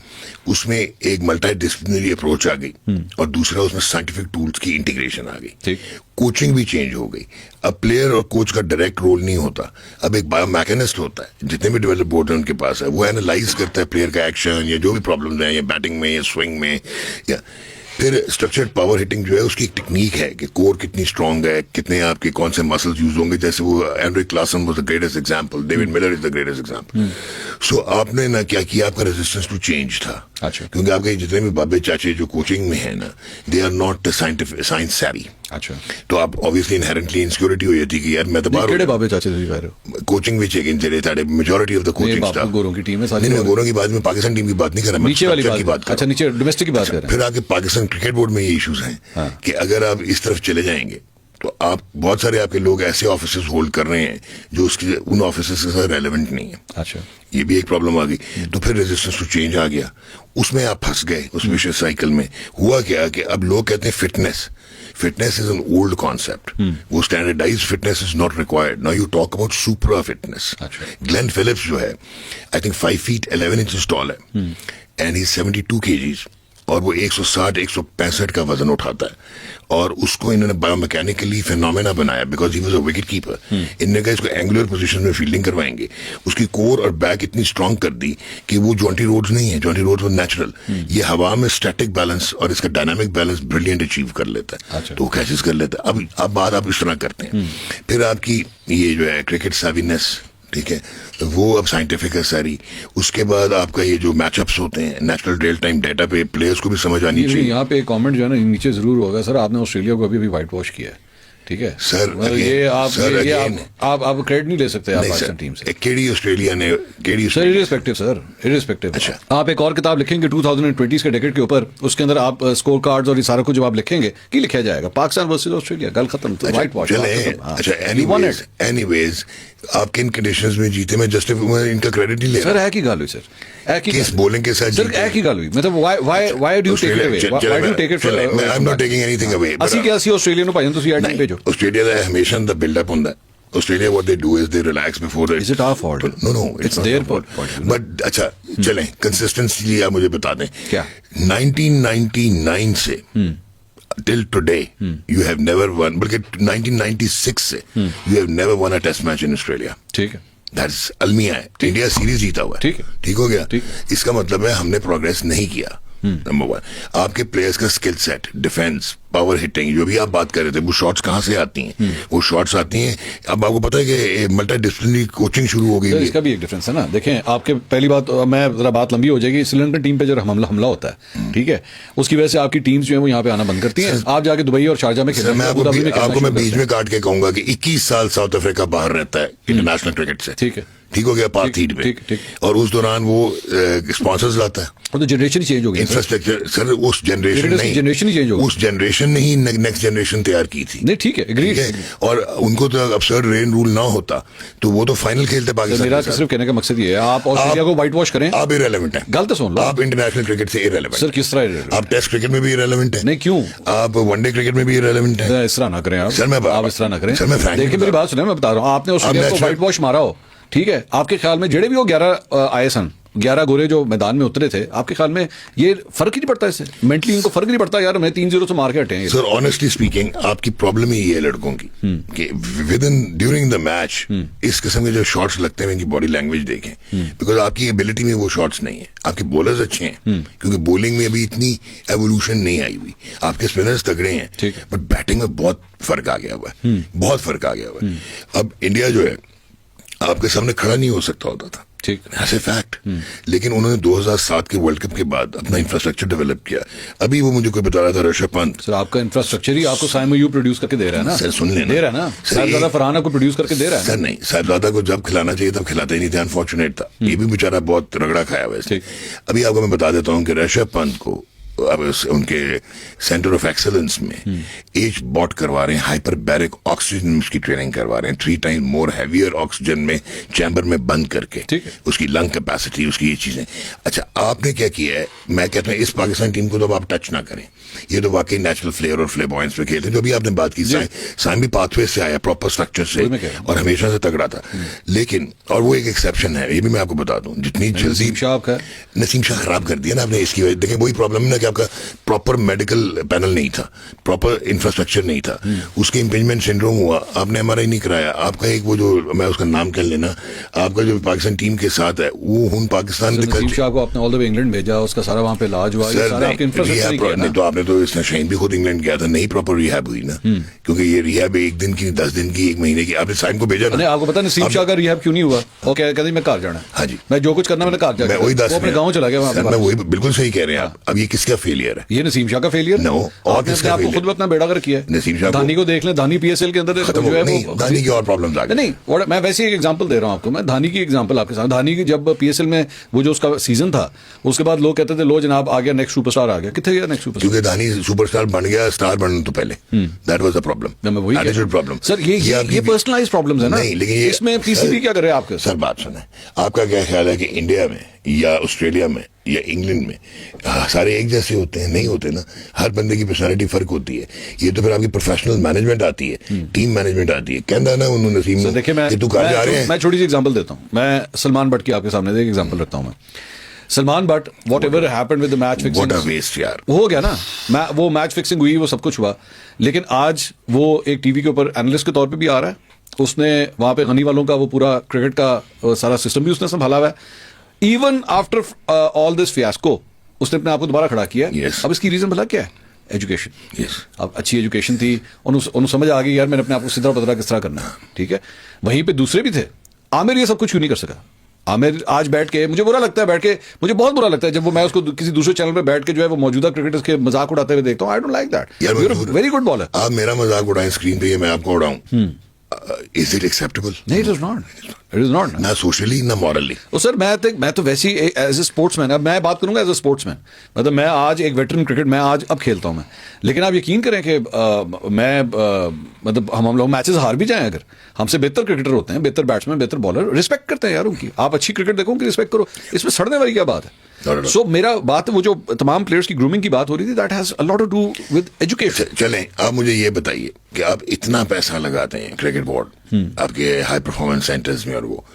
उसमें एक मल्टी डिसिप्लिनरी अप्रोच आ गई, और दूसरा उसमें साइंटिफिक टूल्स की इंटीग्रेशन आ गई, कोचिंग भी चेंज हो गई। अब प्लेयर और कोच का डायरेक्ट रोल नहीं होता, अब एक बायोमैकेनिस्ट होता है, जितने भी डेवलप बोर्ड उनके पास है, वो एनालाइज करता है प्लेयर का एक्शन या जो भी प्रॉब्लम है, या बैटिंग में या स्विंग में, या फिर स्ट्रक्चर्ड पावर हिटिंग जो है उसकी एक टेक्निक है कि कोर कितनी स्ट्रांग है, कितने आपके कौन से मसल्स यूज होंगे, जैसे वो Heinrich Klaasen was the greatest example, David Miller is the greatest example. So आपने ना क्या किया, आपका रेजिस्टेंस टू चेंज था। अच्छा। क्योंकि आपके जितने भी बाबे चाचे जो कोचिंग में है ना, they are not scientific science savvy. अच्छा, तो आप ऑब्वियसली इनहेरेंटली इनसिक्योरिटी हो जाती कि यार मैं तो बाहर बाबे चाचे कोचिंग विच जेडे majority of the coaching staff गोरों की टीम है सारी। नहीं, गोरों की बात में पाकिस्तान टीम की बात नहीं कर रहा, नीचे वाली बात। अच्छा, नीचे डोमेस्टिक की बात कर रहे हैं। फिर आगे पाकिस्तान क्रिकेट बोर्ड में ये इश्यूज हैं कि अगर आप इस तरफ चले जाएंगे तो आप बहुत सारे आपके लोग ऐसे ऑफिसेस होल्ड कर रहे हैं जो उसके उन ऑफिसेस के साथ रेलेवेंट नहीं है। अच्छा, ये भी एक प्रॉब्लम आ गई। तो फिर रेजिस्टेंस टू चेंज आ गया, उसमें आप फंस गए उस विशेष साइकिल में। हुआ क्या कि अब लोग कहते हैं fitness is an old concept, वो standardize fitness is not required, now you talk about super fitness. Glenn Phillips जो है I think 5 feet 11 inches tall है, एंड ही 72 kgs, और वो 160 165 का वजन उठाता है, और उसको इन्होंने बायोमैकेनिकली फिनोमेना बनाया because he was a wicket keeper. इन्होंने कहा इसको एंगुलर पोजीशन में फील्डिंग करवाएंगे, उसकी कोर और बैक इतनी स्ट्रांग कर दी कि वो जॉन्टी रोड्स नहीं है, जॉन्टी रोड्स वो नेचुरल, ये हवा में स्टैटिक बैलेंस और इसका डायनामिक बैलेंस ब्रिलियंट अचीव कर लेता है। अच्छा। तो वो कैचेस कर लेता है। अब बात आप इस तरह करते हैं, फिर आपकी ये जो है क्रिकेट सेविनेस, ठीक है, वो अब साइंटिफिक है सारी। उसके बाद आपका ये जो मैचअप्स होते हैं नेशनल रियल टाइम डेटा पे, प्लेयर्स को भी समझ आनी चाहिए। यहाँ पे एक कमेंट जो है ना नीचे जरूर होगा, सर आपने ऑस्ट्रेलिया को अभी व्हाइट वॉश किया है, ठीक है सर, ये आप क्रेडिट नहीं ले सकते आप पाकिस्तान टीम से। केडी ऑस्ट्रेलिया ने सर इररिस्पेक्टिव अच्छा। आप एक और किताब लिखेंगे 2020 के डेकेड के ऊपर, उसके अंदर आप स्कोर कार्ड्स और ये सारा कुछ जब आप लिखेंगे कि लिखा जाएगा पाकिस्तान वर्सेस ऑस्ट्रेलिया, गल खत्म, तो व्हाइट वॉश। अच्छा, एनीवेज आप किन कंडीशंस में जीते, मैं जस्ट इनका क्रेडिट नहीं ले रहा सर। है की गाल हुई सर, किस बॉलिंग के साथ सर, है की गाल हुई, मतलब why do you take it away, why do you take it from, I am not taking anything away. ਅਸੀਂ ਕਿ ਅਸੀਂ ਆਸਟ੍ਰੇਲੀਆ ਨੂੰ ਭਾਈਆਂ ਤੁਸੀਂ ਐਡ ਭੇਜੋ। ਆਸਟ੍ਰੇਲੀਆ ਦਾ ਹਮੇਸ਼ਾ ਦਾ ਬਿਲਡ ਅਪ ਹੁੰਦਾ। Australia, what they do is they relax before it. Is it our fault? No, it's their fault. But अच्छा, चलें consistency आप मुझे बता दें क्या 1999 से till today you have never won, बल्कि 1996 से you have never won a test match in Australia. ठीक है, That's अलमिया है, इंडिया सीरीज जीता हुआ है, ठीक है, ठीक हो गया। ठीक। इसका मतलब है हमने प्रोग्रेस नहीं किया। नंबर वन, आपके प्लेयर्स का skill set, defence, power hitting, जो भी आप बात कर रहे थे, वो शॉट्स कहाँ से आती हैं? वो शॉट्स आती हैं, अब आपको पता है कि मल्टी डिसिप्लिनरी कोचिंग शुरू हो गई है। इसका भी एक डिफरेंस है ना। देखें, आपके पहली बात, मैं जरा बात लंबी हो जाएगी, श्रीलंकन टीम पे जो हमला होता है, ठीक है, उसकी वजह से आपकी टीम्स जो है वो यहाँ पे आना बंद करती हैं। आप जाके दुबई और शारजा में खेलते हैं। आपको मैं बीच में काट के कहूंगा कि 21 साल साउथ अफ्रीका बाहर रहता है इंटरनेशनल क्रिकेट से, ठीक है, ठीक हो गया, पार्थीड में, और उस दौरान वो स्पॉन्सर्स लाता है। तो जनरेशन चेंज हो गई, इंफ्रास्ट्रक्चर सर, उस जनरेशन ही चेंज हो गई, उस जनरेशन ने ही नेक्स्ट जनरेशन तैयार की थी। नहीं, ठीक है, एग्रीड है। और उनको तो अब्सर्ड रेन रूल ना होता तो वो तो फाइनल खेलते पाकिस्तान। मेरा सिर्फ कहने का मकसद ये है, आप ऑस्ट्रेलिया को व्हाइट वॉश करें, आप इररिलेवेंट हैं। गलत सुन लो, आप इंटरनेशनल क्रिकेट से इररिलेवेंट। सर किस तरह इररिलेवेंट? आप टेस्ट क्रिकेट में भी इररिलेवेंट हैं। नहीं, क्यों? आप वनडे क्रिकेट में भी इररिलेवेंट हैं। इस तरह ना करें आप, सर, आप इस तरह ना करें। सर, मैं देखिए मेरी बात सुने, मैं बता रहा हूँ, आपने ऑस्ट्रेलिया को व्हाइट वॉश मारा हो, ठीक है, आपके ख्याल में जेड़े भी वो 11 आए सन, 11 गोरे जो मैदान में उतरे थे, आपके ख्याल में ये फर्क ही नहीं पड़ता इससे? मेंटली इनको फर्क नहीं पड़ता यार, मैं 3-0 से मार के हटे हैं। सर ऑनेस्टली स्पीकिंग, आपकी प्रॉब्लम ही ये है लड़कों की कि with in during the match इस किस्म के जो शॉट्स लगते हैं, इनकी बॉडी लैंग्वेज देखें, बिकॉज आपकी एबिलिटी में वो शॉट्स नहीं है। आपके बॉलर्स अच्छे हैं क्योंकि बॉलिंग में अभी इतनी एवोल्यूशन नहीं आई हुई, आपके स्पिनर्स तगड़े हैं, बट बैटिंग में बहुत फर्क आ गया हुआ है, बहुत फर्क आ गया हुआ है। अब इंडिया जो है आपके सामने खड़ा नहीं हो सकता होता था, ठीक, एज ए फैक्ट, लेकिन उन्होंने 2007 के वर्ल्ड कप के बाद अपना इंफ्रास्ट्रक्चर डेवलप किया। अभी वो मुझे कोई बता रहा था, ऋषभ पंत। सर आपका इंफ्रास्ट्रक्चर ही आपको साइमन प्रोड्यूस करके दे रहा है ना। सर सुन लेना, दे रहा है ना, साहिबजादा फरहाना को प्रोड्यूस करके दे रहा है। सर नहीं, साहिबजादा को जब खिलाना चाहिए तब खिलाते ही नहीं थे, अनफॉर्चुनेट था। ये भी बेचारा बहुत रगड़ा खाया हुआ है। अभी आपको मैं बता देता हूँ कि ऋषभ पंत को अब उनके सेंटर ऑफ एक्सेलेंस में एज बॉट करवा रहे हैं, हाइपरबैरिक ऑक्सीजन उसकी ट्रेनिंग करवा रहे हैं, 3 टाइम मोर हैवियर ऑक्सीजन में चैम्बर में बंद करके, उसकी लंग कैपेसिटी, उसकी ये चीजें। अच्छा, आपने क्या किया है? मैं कहता हूँ इस पाकिस्तान टीम को तो आप टच ना करें, ये तो वाकई नेचुरल फ्लेयर और फ्लेबॉयंस पे खेलते हैं। जो भी आपने बात की, साइम भी पाथवे से आया, प्रॉपर स्ट्रक्चर से, और हमेशा से तगड़ा था, लेकिन और वो एक एक्सेप्शन है, ये भी मैं आपको बता दूं, जितनी जल्दी नसीम शाह खराब कर दिया ना आपने, इसकी वजह देखें वही प्रॉब्लम है ना कि आपका प्रॉपर मेडिकल पैनल नहीं था, प्रॉपर इंफ्रास्ट्रक्चर नहीं था, उसके इम्पिंजमेंट सिंड्रोम हुआ, आपने एमआरआई नहीं कराया, आपका एक वो जो मैं उसका नाम कह लेना, आपका जो पाकिस्तान टीम के साथ है वो हुन पाकिस्तान नसीम शाह को आपने ऑल द वे इंग्लैंड भेजा, उसका सारा वहां पे इलाज हुआ, ये सारा आपके इंफ्रास्ट्रक्चर नहीं किया ना। तो आपने तो इसने शाहीन भी खुद इंग्लैंड गया था, नहीं प्रॉपर रिहैब हुई ना, क्योंकि ये रिहैब 1 दिन की, 10 दिन की, 1 महीने की, आपने साइम को भेजा ना। आपको पता नसीम शाह का रिहैब क्यों नहीं हुआ? वो कहते मैं घर जाना, हाँ जी, मैं जो कुछ करना मैंने घर जाना, मैं वही 10 अपने गाँव चला गया। मैं वही बिल्कुल सही कह रहे हैं आप। अब ये किसका फेलियर है? ये नसीम शाह का फेलियर। नो, आपने आपको खुद अपना बेड़ा कर किया है। नसीम शाह धानी को देख लें, धानी पीएसएल के अंदर जो है वो, धानी की और प्रॉब्लम्स आ गई। नहीं, मैं वैसे एक एग्जांपल दे रहा हूं आपको, मैं धानी की एग्जांपल आपके साथ। धानी की जब पीएसएल में वो जो उसका सीजन था, उसके बाद लोग कहते थे लो जनाब आ गया नेक्स्ट सुपरस्टार आ गया। कितने गया नेक्स्ट सुपरस्टार? क्योंकि धानी सुपरस्टार बन गया, स्टार बनने तो पहले, that was the problem, attitude problem. Sir ये पर्सनलाइज्ड प्रॉब्लम्स है ना। नहीं, लेकिन इसमें पीसीबी क्या कर रहे हैं आपके? सर बात सुने, आपका क्या ख्याल है कि इंडिया में या ऑस्ट्रेलिया में या इंग्लैंड में सारे एक जैसे होते हैं? नहीं होते ना, हर बंदे की पर्सनालिटी फर्क होती है। ये तो फिर आपकी प्रोफेशनल मैनेजमेंट आती है, टीम मैनेजमेंट आती है। कहना ना उन्होंने नसीम देखिए, मैं छोटी सी एग्जांपल देता हूँ। मैं सलमान बट की आपके सामने एक एग्जांपल रखता हूँ। मैं Salman but what ever happened with the match what fixing, a waste यार। हो गया ना, वो मैच फिक्सिंग हुई, वो सब कुछ हुआ, लेकिन आज वो एक टीवी के ऊपर एनालिस्ट के तौर पे भी आ रहा है। उसने वहां पे गनी वालों का वो पूरा क्रिकेट का सारा सिस्टम भी उसने संभाला हुआ है। Even after all this fiasco उसने अपने आप को दोबारा खड़ा किया। Yes. अब इसकी रीजन भला क्या है? एजुकेशन। Yes. अब अच्छी एजुकेशन थी, उन्हें समझ आ गई यार मैंने अपने आप को सीधा पता किस तरह करना है, ठीक है। वहीं पे दूसरे भी थे। आमिर ये सब कुछ क्यों नहीं कर सका? आमिर आज बैठ के मुझे बुरा लगता है, बैठ के मुझे बहुत बुरा लगता है जब वो मैं उसको किसी दूसरे चैनल पे बैठ के जो है वो मौजूदा क्रिकेटर्स के मजाक उड़ाते हुए देखता हूँ। I don't like that. You are very good bowler. आप मेरा मजाक उड़ाएं स्क्रीन पे, मैं आपको उड़ाऊं, इज इट एक्सेप्टेबल? नहीं, it is not, it is not. ना सोशली ना मॉरली। तो सर मैं तो वैसी एज ए स्पोर्ट्समैन, अब मैं बात करूंगा एज ए स्पोर्ट्समैन, मतलब मैं आज एक वेटरन क्रिकेट मैं आज अब खेलता हूं मैं, लेकिन आप यकीन करें कि मतलब हम लोग मैचेस हार भी जाएं, अगर हमसे बेहतर क्रिकेटर होते हैं, बेहतर बैट्समैन, बेहतर बॉलर, रिस्पेक्ट करते हैं यार उनकी। आप अच्छी क्रिकेट देखो, उनकी रिस्पेक्ट करो, इसमें सड़ने वाली क्या बात है? सो मेरा बात वो जो तमाम प्लेयर्स की ग्रूमिंग की बात हो रही थी, that has a lot to do with education. चलें, आप मुझे ये बताइए कि आप इतना पैसा लगाते हैं क्रिकेट बोर्ड आपके हाई परफॉर्मेंस सेंटर्स में, और वो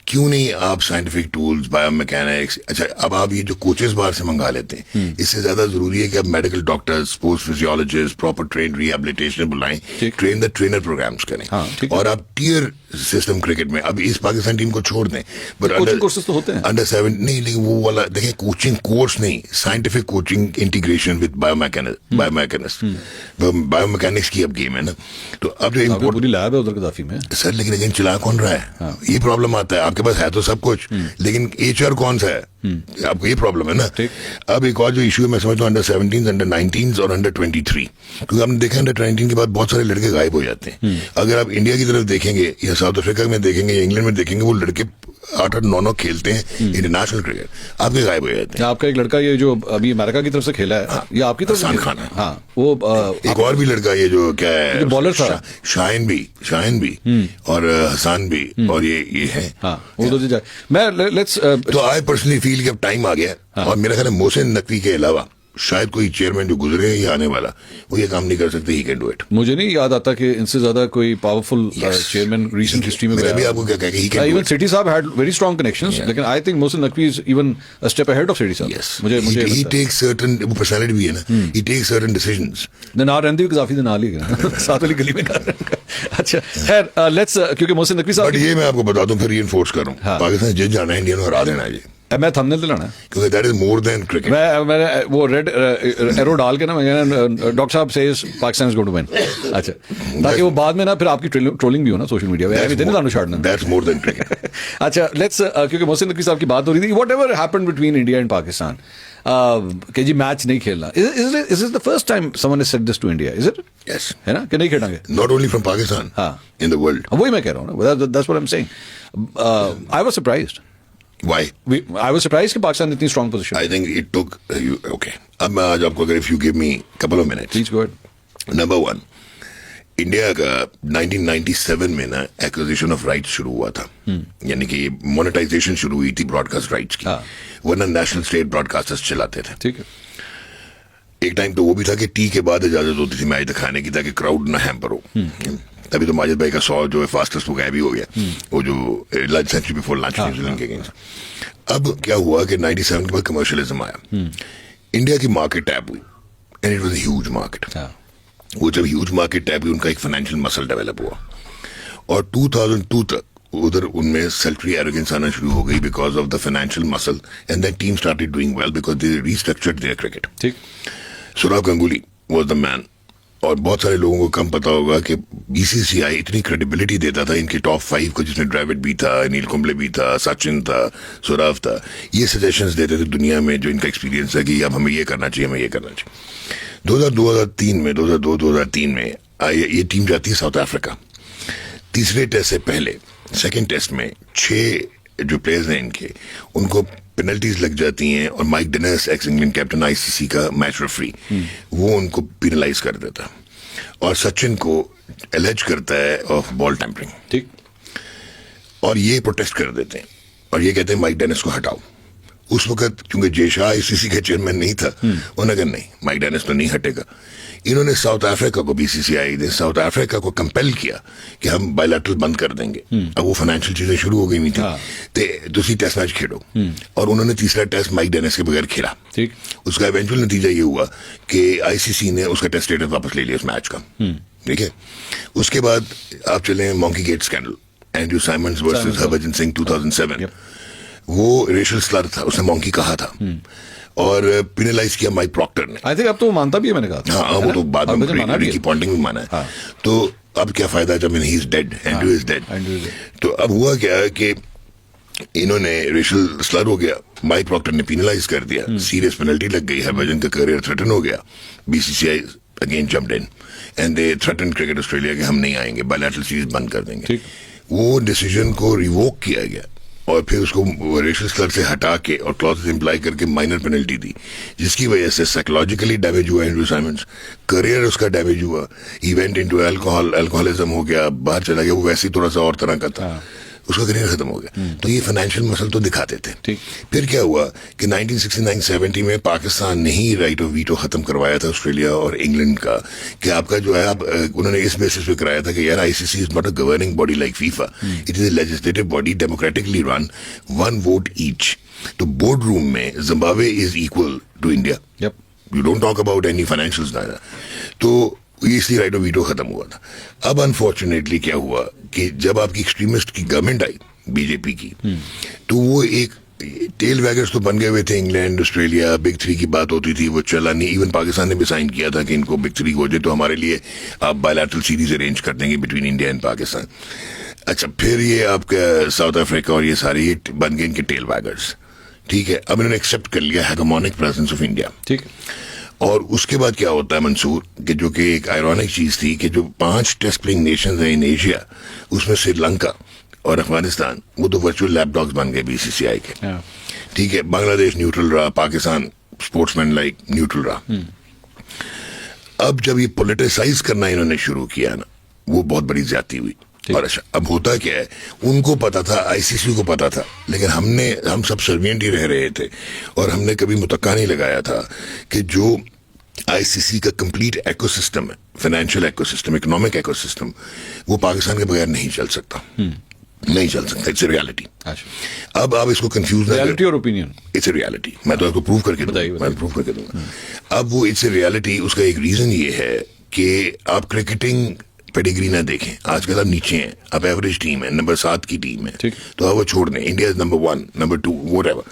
क्यों नहीं आप साइंटिफिक टूल्स, बायोमैकेनिक्स, अच्छा अब आप ये जो कोचेस बाहर से मंगा लेते हैं, इससे ज्यादा जरूरी है कि आप medical doctors, sports physiologist, proper train rehabilitation बुलाएं, ट्रेन द ट्रेनर प्रोग्राम्स करें, और आप टियर सिस्टम क्रिकेट में अब इस पाकिस्तान टीम को छोड़ दें, बट कोचिंग कोर्सेज तो होते हैं अंडर 7 नहीं, लेकिन वो वाला देखें, कोचिंग कोर्स नहीं, scientific coaching integration with biomechanics की अब गेम है ना। तो अब जो पूरी लैब है उधर गद्दाफी में सर, लेकिन अगेन चला कौन रहा है? ये प्रॉब्लम आता है। आपके पास है तो सब कुछ, लेकिन एचआर कौन सा है? आपको ये प्रॉब्लम है ना। अब एक और जो इशू है मैं समझता हूँ, अंडर 17, अंडर 19 और अंडर 23, क्योंकि आपने देखा अंडर 19 के बाद बहुत सारे लड़के गायब हो जाते हैं। अगर आप इंडिया की तरफ देखेंगे या साउथ अफ्रीका में देखेंगे या इंग्लैंड में देखेंगे, वो लड़के 8-9 खेलते हैं इंटरनेशनल क्रिकेट, आपके गायब हो जाते हैं। आपका एक लड़का ये जो अभी अमेरिका की तरफ से खेला है, ये आपकी तरफ हसन खान है। हाँ, वो एक और भी लड़का ये जो क्या है, बॉलर था, शाहिन भी और हसन भी, और ये है। हाँ, वो तो जाए। मैं लेट्स तो आई पर्सनली फील कि अब टाइम आ गया, और मेरा ख्याल है मोहसिन नकवी के अलावा शायद कोई चेयरमैन जो गुजरे या आने वाला, वो ये काम नहीं कर सकते। He can do it. मुझे नहीं याद आता कि इनसे ज्यादा कोई पावरफुल चेयरमैन रीसेंट हिस्ट्री में मैं भी आपको क्या कह के इवन सिटी साहब हैड वेरी स्ट्रांग कनेक्शंस, लेकिन I think Mohsin Naqvi is even a step ahead of city साहब। मुझे ही टेक्स सर्टेन, वो पर्सनालिटी भी है ना, ही टेक्स सर्टेन डिसीजंस। ना रहंदी भी काफी दिन आ ली साथ वाली गली में। अच्छा खैर, लेट्स, क्योंकि मोहसिन नकवी साहब, बट ये मैं आपको बता दूं, फिर रीइंफोर्स कर रहा हूं, पाकिस्तान जित जाना है, इंडिया को हरा देना है जी। मैं थंबनेल दिलाना है, क्योंकि that is more than cricket. मैंने वो रेड एरो डाल के ना, मैं डॉक्टर साहब says Pakistan is going to win. अच्छा, ताकि वो बाद में ना फिर आपकी ट्रोलिंग भी हो ना सोशल मीडिया पे। That's more than cricket. अच्छा, लेट्स, क्योंकि मोहसिन नकवी साहब की बात हो रही थी, whatever happened between India and Pakistan, कि जी मैच नहीं खेलना, is it the first time someone has said this to India? Is it? Yes, है ना, कि नहीं खेलेंगे? Not only from Pakistan, in the world. वही मैं कह रहा हूँ ना, that's what I am saying. I was surprised. Why? I was surprised कि पाकिस्तान इतनी strong position. I think it took okay. अब मैं आज आपको अगर if you give me couple of minutes. Please go ahead. Number one, India का 1997 में ना एक्विजिशन ऑफ राइट्स शुरू हुआ था, यानी कि मोनेटाइजेशन शुरू हुई थी ब्रॉडकास्ट राइट्स की, वरना नेशनल स्टेट ब्रॉडकास्टर्स चलाते थे। ठीक है। एक टाइम तो वो भी था कि टी के बाद इजाजत होती थी मैच दिखाने की, ताकि क्राउड ना हैम्पर हो। तभी तो माजिद भाई का 100 जो है फास्टेस्ट वो गायब ही हो गया, वो जो lunch century before lunch New Zealand के अगेंस्ट। अब क्या हुआ कि 97 के बाद कमर्शियलिज्म आया, इंडिया की मार्केट टैप हुई, and it was a huge market. वो जब ह्यूज मार्केट टैप हुई, उनका एक फाइनेंशियल मसल डेवलप हुआ, और 2002 तक उधर उनमें सेल्फी एरोगेंस आना शुरू हो गई because of the financial muscle, and then team started doing well because they restructured their cricket. ठीक। Sourav Ganguly was the man, और बहुत सारे लोगों को कम पता होगा कि बीसीसीआई इतनी क्रेडिबिलिटी देता था इनके टॉप 5 को, जिसमें द्रविड भी था, अनिल कुंबले भी था, सचिन था, सौरव था। ये सजेशंस देते थे दुनिया में जो इनका एक्सपीरियंस है कि अब हमें ये करना चाहिए, हमें ये करना चाहिए। 2002-2003 में ये टीम जाती है साउथ अफ्रीका। तीसरे टेस्ट से पहले सेकेंड टेस्ट में 6 जो प्लेयर्स हैं इनके, उनको पेनल्टीज लग जाती हैं, और mic Dennis, x England captain, ICC का मैच रेफरी, वो उनको पेनलाइज कर देता है, और सचिन को एलिज करता है ऑफ बॉल टेम्परिंग। ठीक। और ये प्रोटेस्ट कर देते हैं, और ये कहते हैं माइक डेनिस को हटाओ। उस वक्त क्योंकि जे शाह आईसीसी का चेयरमैन नहीं था, उन्होंने कहा नहीं, माइक डेनिस तो नहीं हटेगा। इन्होंने साउथ अफ्रीका को, बीसीसीआई ने साउथ अफ्रीका को कंपेल किया कि हम बायलैटरल बंद कर देंगे। अब वो फाइनेंशियल चीजें शुरू हो गई हुई थी, तो तुसी टेस्ट मैच खेलो, और उन्होंने तीसरा टेस्ट माइक डेनिस के बगैर खेला। ठीक, उसका इवेंचुअल नतीजा ये हुआ कि आईसीसी ने उसका टेस्ट स्टेटस वापस ले लिया उस मैच का। ठीक है, उसके बाद आप चले monkey gate scandal, Andrew Symonds versus Harbhajan Singh 2007। वो रेशियल स्लर था, उसने मॉन्की कहा था और पिनलाइज किया माइक प्रॉक्टर ने। आई थिंक अब तो वो मानता भी है, मैंने कहा। हाँ, वो तो बाद में रिकी पॉन्टिंग भी माना है। तो अब क्या फायदा जब he is dead, Andrew is dead. तो अब हुआ क्या कि इन्होंने रेशियल स्लर हो गया, माइक प्रॉक्टर ने पिनलाइज कर दिया, सीरियस पेनल्टी लग गई, हरभजन का करियर थ्रेटन हो गया। BCCI again jumped in and they threaten cricket Australia कि हम नहीं आएंगे, बायलैटरल सीरीज बंद कर देंगे। वो डिसीजन को रिवोक किया गया और फिर उसको रेशियल स्लर से हटा के और क्लॉजेस इंप्लाई करके माइनर पेनल्टी दी, जिसकी वजह से साइकोलॉजिकली डैमेज हुआ एंड्रू साइमंड्स, करियर उसका डैमेज हुआ, ही वेंट इनटू अल्कोहलिज्म हो गया, बाहर चला गया, वो वैसे ही थोड़ा सा और तरह का था, उसका करियर खत्म हो गया। तो ये फाइनेंशियल मसल तो दिखाते थे। फिर क्या हुआ कि 1969-70 में पाकिस्तान ने ही राइट ऑफ वीटो खत्म करवाया था ऑस्ट्रेलिया और इंग्लैंड का, कि आपका जो है आप उन्होंने इस बेसिस पे कराया था कि यार ICC is not a governing body like FIFA, it is a legislative body, democratically run, one vote each. तो बोर्ड रूम में Zimbabwe is equal to India, you don't talk about any financials. तो इसलिए right of veto खत्म हुआ था। अब unfortunately क्या हुआ कि जब आपकी एक्सट्रीमिस्ट की गवर्नमेंट आई बीजेपी की, तो वो एक टेल वैगर्स तो बन गए हुए थे, इंग्लैंड, ऑस्ट्रेलिया, बिग थ्री की बात होती थी, वो चला नहीं। इवन पाकिस्तान ने भी साइन किया था कि इनको बिग थ्री हो जाए तो हमारे लिए आप बायलैटरल सीरीज अरेंज कर देंगे बिटवीन इंडिया एंड पाकिस्तान। अच्छा, फिर ये आपका साउथ अफ्रीका और ये सारे ये बन गए इनके टेल वैगर्स। ठीक है, अब इन्होंने एक्सेप्ट कर लिया हेगेमोनिक प्रेजेंस ऑफ इंडिया। ठीक, और उसके बाद क्या होता है मंसूर, कि जो कि एक आयरॉनिक चीज थी कि जो 5 टेस्ट प्लेइंग नेशंस हैं इन एशिया, उसमें श्रीलंका और अफगानिस्तान वो तो वर्चुअल लैपडॉग्स बन गए बीसीसीआई के। ठीक है, बांग्लादेश न्यूट्रल रहा, पाकिस्तान स्पोर्ट्समैन लाइक न्यूट्रल रहा। अब जब ये पॉलिटिसाइज करना इन्होंने शुरू किया ना, वो बहुत बड़ी ज्यादती हुई। और अच्छा, अब होता क्या है, उनको पता था, आईसीसी को पता था, लेकिन हम सब सर्विएंट ही रह रहे थे और हमने कभी मुतक्का नहीं लगाया था कि जो आईसीसी का कंप्लीट इकोसिस्टम है, फाइनेंशियल इकोसिस्टम, इकोनॉमिक इकोसिस्टम, वो पाकिस्तान के बगैर नहीं चल सकता। नहीं चल सकता, इट्स अ रियलिटी। अब आप इसको कंफ्यूज, रियलिटी और ओपिनियन, इट्स अ रियलिटी। मैं तो आपको प्रूव करके दूंगा। अब वो इट्स अ रियलिटी, उसका एक रीजन ये है कि आप क्रिकेटिंग पेडिग्री ना देखें, आजकल आप नीचे हैं, आप एवरेज टीम है, नंबर 7 की टीम है, तो आप वो छोड़ दें, India is number 1, number 2, whatever.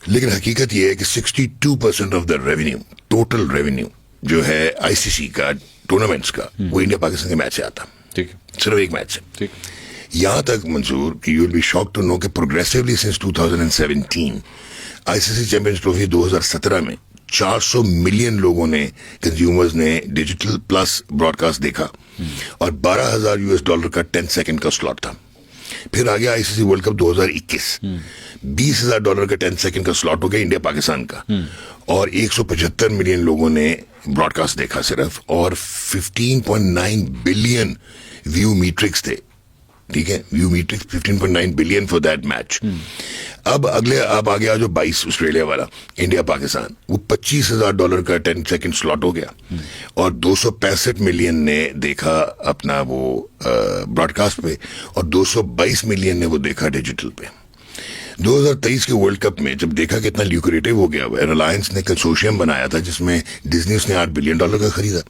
लेकिन हकीकत ये है कि 62% of the revenue, total revenue जो है आईसीसी का टूर्नामेंट्स का, वो इंडिया पाकिस्तान के मैच से आता। सिर्फ एक मैच से। यहां तक मंसूर कि you will be shock to know कि progressively since 2017 ICC Champions Trophy 2017 में 400 मिलियन लोगों ने, कंज्यूमर्स ने डिजिटल प्लस ब्रॉडकास्ट देखा और $12,000 का 10 सेकंड का स्लॉट था। फिर आ गया आईसीसी वर्ल्ड कप 2021, $20,000 का 10 सेकंड का स्लॉट हो गया इंडिया पाकिस्तान का, और 175 मिलियन लोगों ने ब्रॉडकास्ट देखा सिर्फ, और 15.9 बिलियन व्यू मीट्रिक्स थे। ठीक है, view metrics 15.9 billion for that match. अब आ गया जो 22 ऑस्ट्रेलिया वाला, इंडिया पाकिस्तान, वो $25,000 का 10 सेकंड स्लॉट हो गया और 265 मिलियन ने देखा अपना वो ब्रॉडकास्ट पे और 222 मिलियन ने वो देखा डिजिटल पे। 2023 के वर्ल्ड कप में जब देखा कितना ल्यूक्रेटिव हो गया, रिलायंस ने कंसोर्शियम बनाया था जिसमें डिज्नी उसने $8 बिलियन का खरीदा,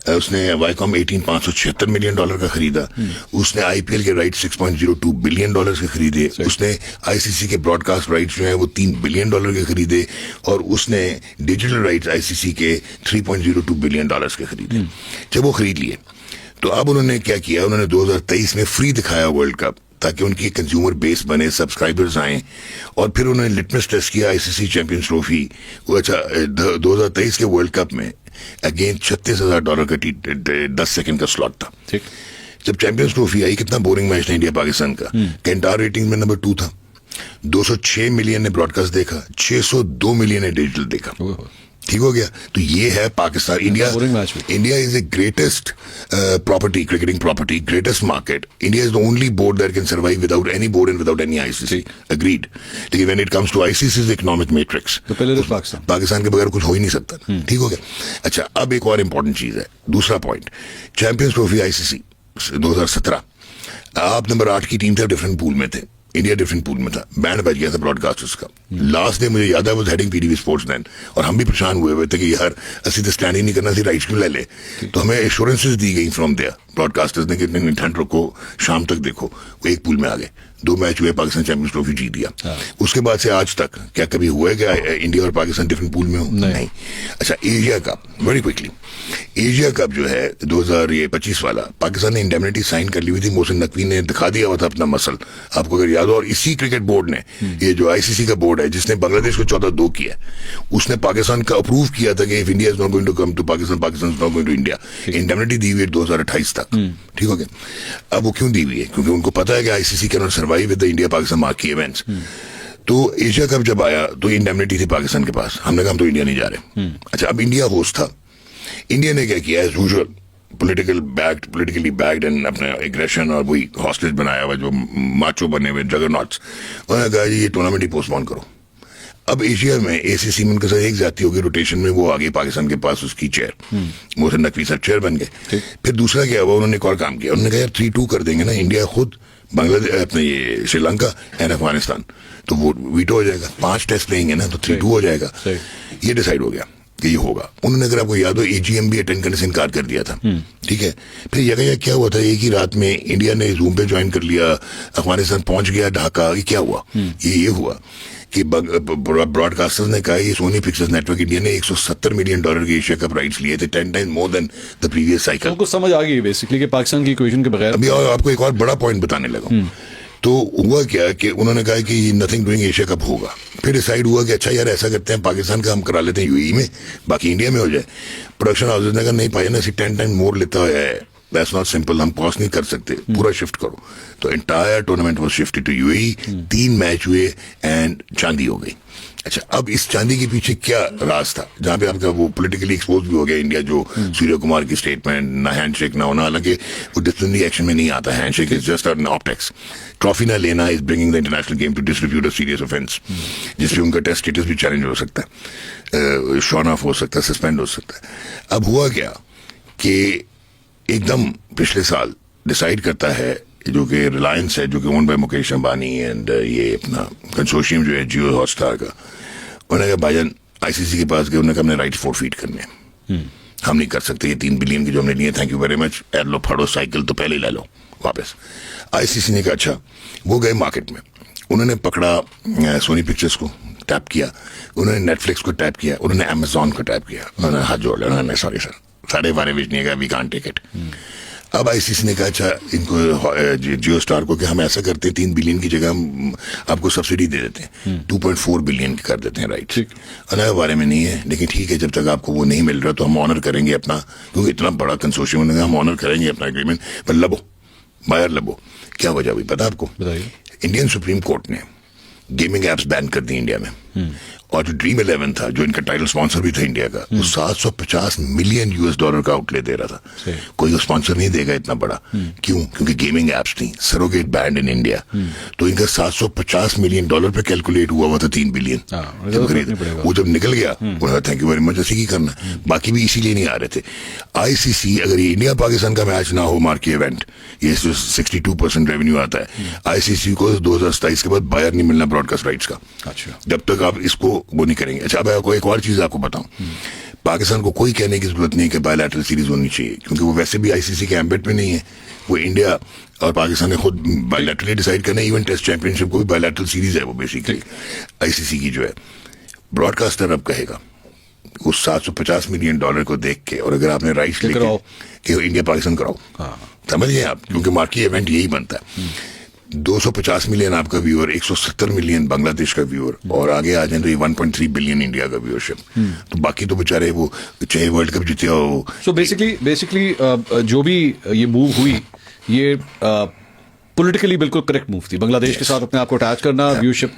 उसने वाईकॉम 576 मिलियन का खरीदा, उसने आईपीएल के राइट 6.02 बिलियन के खरीदे, उसने आईसीसी के ब्रॉडकास्ट राइट्स जो है वो $3 बिलियन के खरीदे, और उसने डिजिटल राइट्स आईसीसी के 3.02 बिलियन के खरीदे। जब वो खरीद लिए तो अब उन्होंने क्या किया, उन्होंने 2023 में फ्री दिखाया वर्ल्ड कप ताकि उनकी कंज्यूमर बेस बने, सब्सक्राइबर्स आए, और फिर उन्होंने लिटमस टेस्ट किया आईसीसी चैंपियंस ट्रॉफी। अच्छा, 2023 के वर्ल्ड कप में अगेन $36,000 का 10 सेकंड का स्लॉट था। जब चैंपियंस ट्रॉफी आई, कितना बोरिंग मैच था इंडिया पाकिस्तान का, कैंटार रेटिंग में नंबर 2 था, 206 मिलियन ने ब्रॉडकास्ट देखा, 602 मिलियन ने डिजिटल देखा। ठीक हो गया। तो ये है Pakistan. India is the greatest property, cricketing property, greatest market. India is the only board that can survive without any board and without any ICC. Agreed. लेकिन when it comes to ICC is economic matrix, Pakistan के बगैर कुछ हो ही नहीं सकता। ठीक हो गया। अच्छा, अब एक और इंपॉर्टेंट चीज है, दूसरा पॉइंट, चैंपियंस ट्रॉफी आईसीसी 2017, आप नंबर 8 की टीम थे, डिफरेंट पूल में थे, इंडिया डिफरेंट पूल में था, बैंड बज गया था ब्रॉडकास्टर्स का। लास्ट डे मुझे याद है, वो हेडिंग पीटीवी स्पोर्ट्स देन, और हम भी परेशान हुए थे कि यार असि तो स्टैंड ही नहीं करना, राइट्स क्यों ले ले। तो हमें एश्योरेंसेस दी गई फ्रॉम देयर ब्रॉडकास्टर्स ने कि नहीं, ठंड रखो, शाम तक देखो। वो एक पूल में आ गए, 2 मैच हुए, पाकिस्तान चैंपियंस ट्रॉफी जीत दिया। उसके बाद से आज तक क्या कभी हुआ है कि इंडिया और पाकिस्तान डिफरेंट पूल में हो? नहीं। अच्छा, Asia cup, very quickly, Asia cup जो है 2025 वाला, पाकिस्तान ने इंडेमनिटी साइन कर ली हुई थी, मोहसिन नकवी ने दिखा दिया हुआ था अपना मसल, आपको अगर याद हो। और इसी क्रिकेट बोर्ड ने, ये जो आईसीसी का बोर्ड है जिसने बांग्लादेश को 14-2 किया, उसने पाकिस्तान का अप्रूव किया था कि if India is not going to come to Pakistan, Pakistan is not going to India. Indemnity दी हुई है 2028 तक। ठीक हो गया। अब वो क्यों दी हुई है? क्योंकि उनको पता है कि ICC can not survive with the India Pakistan marquee events. तो एशिया कप जब आया तो इंडेमनिटी थी पाकिस्तान के पास, हमने कहा हम तो इंडिया नहीं जा रहे। अच्छा, अब इंडिया होस्ट था, इंडिया ने क्या किया, as usual politically backed and अपना एग्रेशन और वही हॉस्टेज बनाया हुआ जो माचो बने हुए जगरनॉट्स, उन्होंने कहा जी ये टूर्नामेंट ही पोस्टपोन करो। अब एशिया में एसीसी में उनके साथ एक जाती होगी रोटेशन में, वो आ गई पाकिस्तान के पास, उसकी चेयर मोहसिन नकवी साहब चेयर बन गए। फिर दूसरा क्या हुआ, उन्होंने एक और काम किया, उन्होंने कहा यार 3-2 कर देंगे ना, इंडिया खुद बांग्लादेश अपने ये श्रीलंका एंड अफगानिस्तान, तो वो वीटो हो जाएगा, 5 टेस्ट लेंगे ना तो 3-2 हो जाएगा। ये डिसाइड हो गया कि ये होगा। उन्होंने, अगर आपको याद हो, एजीएम भी अटेंड करने से इनकार कर दिया था। ठीक है। फिर जगह क्या हुआ था, एक ही रात में इंडिया ने जूम पे ज्वाइन कर लिया, अफगानिस्तान पहुंच गया, ढाका। ये क्या हुआ? ये हुआ कि ब्रॉडकास्टर्स ने कहा, ये सोनी पिक्चर्स नेटवर्क इंडिया ने $170 मिलियन के एशिया कप राइट्स लिए थे, 10 times more than the previous cycle. उनको समझ आ गई बेसिकली कि पाकिस्तान की इक्वेशन के बगैर। अभी और आपको एक और बड़ा पॉइंट बताने लगा। तो हुआ क्या कि उन्होंने कहा कि नथिंग डूइंग एशिया कप होगा। फिर डिसाइड हुआ कि अच्छा यार ऐसा करते हैं, पाकिस्तान का हम करा लेते हैं यूएई में, बाकी इंडिया में हो जाए। प्रोडक्शन हाउसेज ने कहा नहीं पाया ना, 10 टाइम मोर लेता है, दैट्स नॉट सिंपल, हम कॉस्ट नहीं कर सकते, पूरा शिफ्ट करो। तो entire tournament was shifted to UAE, 3 match हुए एंड चांदी हो गई। अच्छा, अब इस चांदी के पीछे क्या राज था, जहां पे आपका वो पॉलिटिकली एक्सपोज भी हो गया इंडिया, जो सूर्य कुमार की स्टेटमेंट, ना हैंडशेक ना होना, हालांकि वो डिसिप्लिनरी एक्शन में नहीं आता, handshake is just an optics. Trophy ना लेना is bringing the international game to distribute a serious offence, जिससे उनका टेस्ट स्टेटस भी चैलेंज हो सकता है, शॉन ऑफ हो सकता है, सस्पेंड हो सकता है। अब हुआ क्या कि एकदम पिछले साल डिसाइड करता है, जो कि रिलायंस है, जो कि own by Mukesh Ambani and ये अपना कंसोर्शियम जो है जियो हॉटस्टार का, उन्होंने कहा भाईजान आईसीसी के पास गए, उन्होंने कहा हमने राइट्स फॉरफीट करने हैं, हम नहीं कर सकते, ये 3 बिलियन की जो हमने लिए, थैंक यू वेरी मच, लो फाड़ो साइकिल, तो पहले ही ले लो वापस। आईसीसी ने कहा अच्छा, वो गए मार्केट में, उन्होंने पकड़ा सोनी पिक्चर्स को, टैप किया, उन्होंने नेटफ्लिक्स को टैप किया, उन्होंने अमेजॉन को टैप किया, उन्होंने हाथ जोड़ लिया, उन्होंने सॉरी सर, साढ़े 12 बजने का, वी कांट टेक इट। अब आईसीसी ने कहा अच्छा इनको जियो स्टार को कि हम ऐसा करते हैं, 3 बिलियन की जगह हम आपको सब्सिडी दे देते हैं, 2.4 बिलियन की कर देते हैं राइट। उनके बारे में नहीं है, लेकिन ठीक है, जब तक आपको वो नहीं मिल रहा तो हम ऑनर करेंगे अपना, क्योंकि इतना बड़ा कंसोर्शियम, हम ऑनर करेंगे अपना एग्रीमेंट, पर लबो बायर लबो। क्या वजह हुई पता आपको? इंडियन सुप्रीम कोर्ट ने गेमिंग एप्स बैन कर दी इंडिया में, और जो ड्रीम 11 था, जो इनका टाइटल स्पॉन्सर भी था इंडिया का, वो $750 मिलियन का आउटले दे रहा था। कोई स्पॉन्सर नहीं देगा इतना बड़ा, क्यों? क्योंकि गेमिंग एप्स थी, सरोगेट बैंड इन इंडिया, तो इनका $750 मिलियन पे कैलकुलेट हुआ था 3 बिलियन। वो जब निकल गया, थैंक यू वेरी मच, ऐसे ही करना, बाकी भी इसीलिए नहीं आ रहे थे। आईसीसी, अगर ये इंडिया पाकिस्तान का मैच ना हो, मार्की इवेंट, ये 62% रेवेन्यू आता है, आईसीसी को 2027 के बाद बायर नहीं मिलना ब्रॉडकास्ट राइट्स का, जब तक आप इसको वो नहीं करेंगे। अच्छा, अब एक और चीज आपको बताऊं, पाकिस्तान को कोई कहने की जरूरत नहीं कि बायलैटरल सीरीज होनी चाहिए, क्योंकि वो वैसे भी आईसीसी के एम्बेट में नहीं है, वो इंडिया और पाकिस्तान ने खुद बायलैटरली डिसाइड करना है। इवन टेस्ट चैंपियनशिप को भी बायलैटरल सीरीज है वो बेसिकली आईसीसी की जो है। ब्रॉडकास्टर अब कहेगा उस $750 मिलियन को देख के, और अगर आपने राइट्स लेके कि इंडिया पाकिस्तान कराओ, समझ गए आप, क्योंकि मार्की इवेंट यही बनता है। 250 मिलियन आपका व्यूअर, 170 मिलियन बांग्लादेश का व्यूअर, और आगे आ जाए तो ये 1.3 बिलियन इंडिया का व्यूअरशिप। तो बाकी तो बेचारे वो चाहे वर्ल्ड कप जीते हो। सो बेसिकली जो भी ये मूव हुई, ये पॉलिटिकली बिल्कुल करेक्ट मूव थी, बांग्लादेश के साथ अपने आप को अटैच करना, व्यूशिप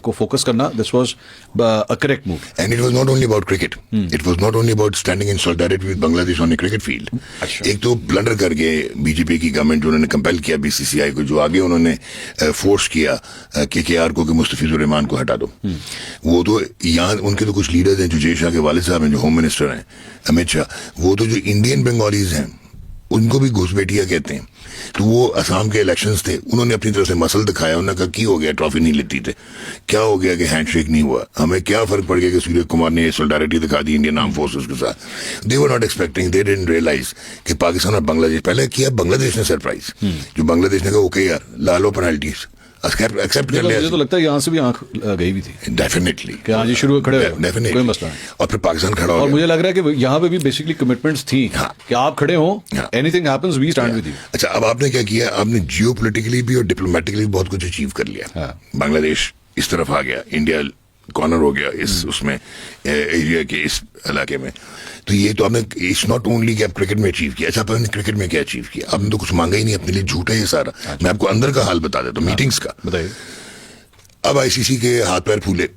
को फोकस करना, this was a correct move. And it was not only about cricket. It was not only about standing in solidarity with Bangladesh on a cricket field. एक तो ब्लंडर करके बीजेपी की गवर्नमेंट जो उन्होंने compel किया BCCI को, जो आगे उन्होंने फोर्स किया केकेआर को कि मुस्तफिजुर रहमान को हटा दो. वो तो यहाँ उनके तो कुछ लीडर्स हैं, जो जय शाह के वालिद साहब हैं, जो होम मिनिस्टर हैं अमित शाह, वो तो जो इंडियन बंगालीज हैं उनको भी घुसपैठिया कहते हैं. तो वो असम के इलेक्शंस थे, उन्होंने अपनी तरफ से मसल दिखाया, उन्होंने कहा की हो गया, ट्रॉफी नहीं लेती थे, क्या हो गया कि हैंडशेक नहीं हुआ, हमें क्या फर्क पड़ गया कि सूर्य कुमार ने सोलिडारिटी दिखा दी इंडियन आर्म फोर्सेस के साथ. They were not expecting, they didn't realize कि पाकिस्तान और बांग्लादेश, पहले किया बांग्लादेश ने सरप्राइज, जो बांग्लादेश ने कहा ओके यार ला लो पेनल्टीज, एक्सेप्ट कर लिया. मुझे तो लगता है यहाँ से भी आंख गई भी थी डेफिनेटली कि आज ही शुरू खड़े हो, डेफिनेटली कोई मसला नहीं. और फिर पाकिस्तान खड़ा हो और गया. मुझे लग रहा है कि यहाँ पे भी बेसिकली कमिटमेंट्स थी कि आप खड़े हो, anything happens we stand with you. अच्छा, अब आपने क्या किया, आपने जियोपॉलिटिकली भी और डिप्लोमेटिकली बहुत कुछ अचीव कर लिया. बांग्लादेश इस तरफ आ गया, इंडिया कॉर्नर हो गया इस उसमें एरिया के इस इलाके में. तो ये तो आपने, इट्स नॉट ओनली कि आप क्रिकेट में अचीव किया. अच्छा, आपने क्रिकेट में क्या अचीव किया? आपने तो कुछ मांगा ही नहीं अपने लिए, झूठा है ये सारा. मैं आपको अंदर का हाल बता देता हूँ, मीटिंग्स का. बताइए. अब आईसीसी के हाथ पैर फूले.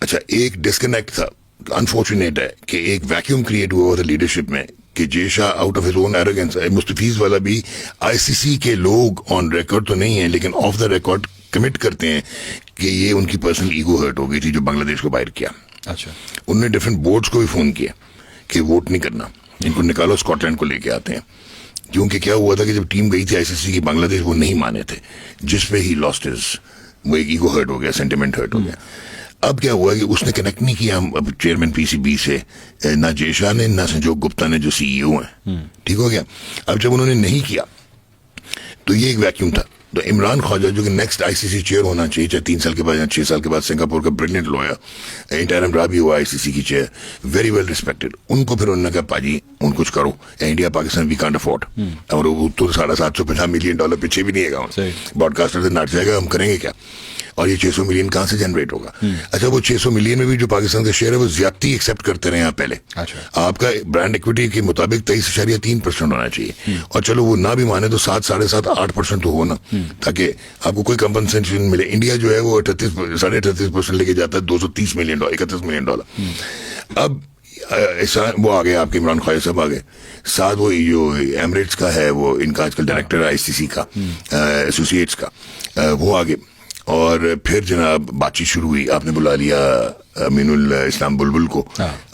अच्छा, एक डिस्कनेक्ट था, अनफॉर्चुनेट है कि एक वैक्यूम क्रिएट हुआ था लीडरशिप में कि Jay Shah out of his own arrogance, Mustafiz वाला भी आईसीसी के लोग ऑन रिकॉर्ड तो नहीं है लेकिन ऑफ द रिकॉर्ड कमिट करते हैं कि ये उनकी पर्सनल ईगो हर्ट हो गई थी जो बांग्लादेश को बाहर किया. अच्छा, उन्होंने डिफरेंट बोर्ड्स को भी फोन किया कि वोट नहीं करना, इनको निकालो, स्कॉटलैंड को लेके आते हैं. क्योंकि क्या हुआ था कि जब टीम गई थी आईसीसी की बांग्लादेश, वो नहीं माने थे, जिसपे ही लॉस्ट हिज, वो एक ईगो हर्ट हो गया, सेंटिमेंट हर्ट हो गया. अब क्या हुआ कि उसने कनेक्ट नहीं किया अब चेयरमैन पीसीबी से, ना जय शाह ने, ना संजोग गुप्ता ने जो सीईओ हैं. ठीक हो गया. अब जब उन्होंने नहीं किया तो ये एक वैक्यूम था. तो इमरान ख्वाजा जो कि नेक्स्ट आईसीसी चेयर होना चाहिए, चाहे 3 साल के बाद या 6 साल के बाद, सिंगापुर का ब्रिलियंट लॉयर, इंटरिम रहा भी हुआ आईसीसी की चेयर, वेरी वेल रिस्पेक्टेड. उनको फिर उन्होंने कहा पाजी उन कुछ करो, India Pakistan we can't afford. और वो तो $750 मिलियन पीछे भी नहीं है, ब्रॉडकास्टर से नाट जाएगा, हम करेंगे क्या. और ये 600 मिलियन कहां से जनरेट होगा. अच्छा, वो 600 मिलियन में भी जो पाकिस्तान का शेयर है वो ज्यादती एक्सेप्ट करते रहे यहाँ पहले. अच्छा, आपका ब्रांड इक्विटी के मुताबिक 23.3% होना चाहिए. और चलो वो ना भी माने तो 7, 7.5, 8% तो हो ना, ताकि आपको कोई कंपनसेशन मिले. इंडिया जो है वो 38.5% लेके जाता है, $230 मिलियन, $31 मिलियन. अब वो आ गए आपके इमरान ख्वाजा साहब आ गए साथ, वो जो एमिरेट्स का है वो इनका आजकल डायरेक्टर आईसीसी का एसोसिएट्स का, वो आ गए. और फिर जनाब बातचीत शुरू हुई, आपने बुला लिया अमीनुल इस्लाम बुलबुल को,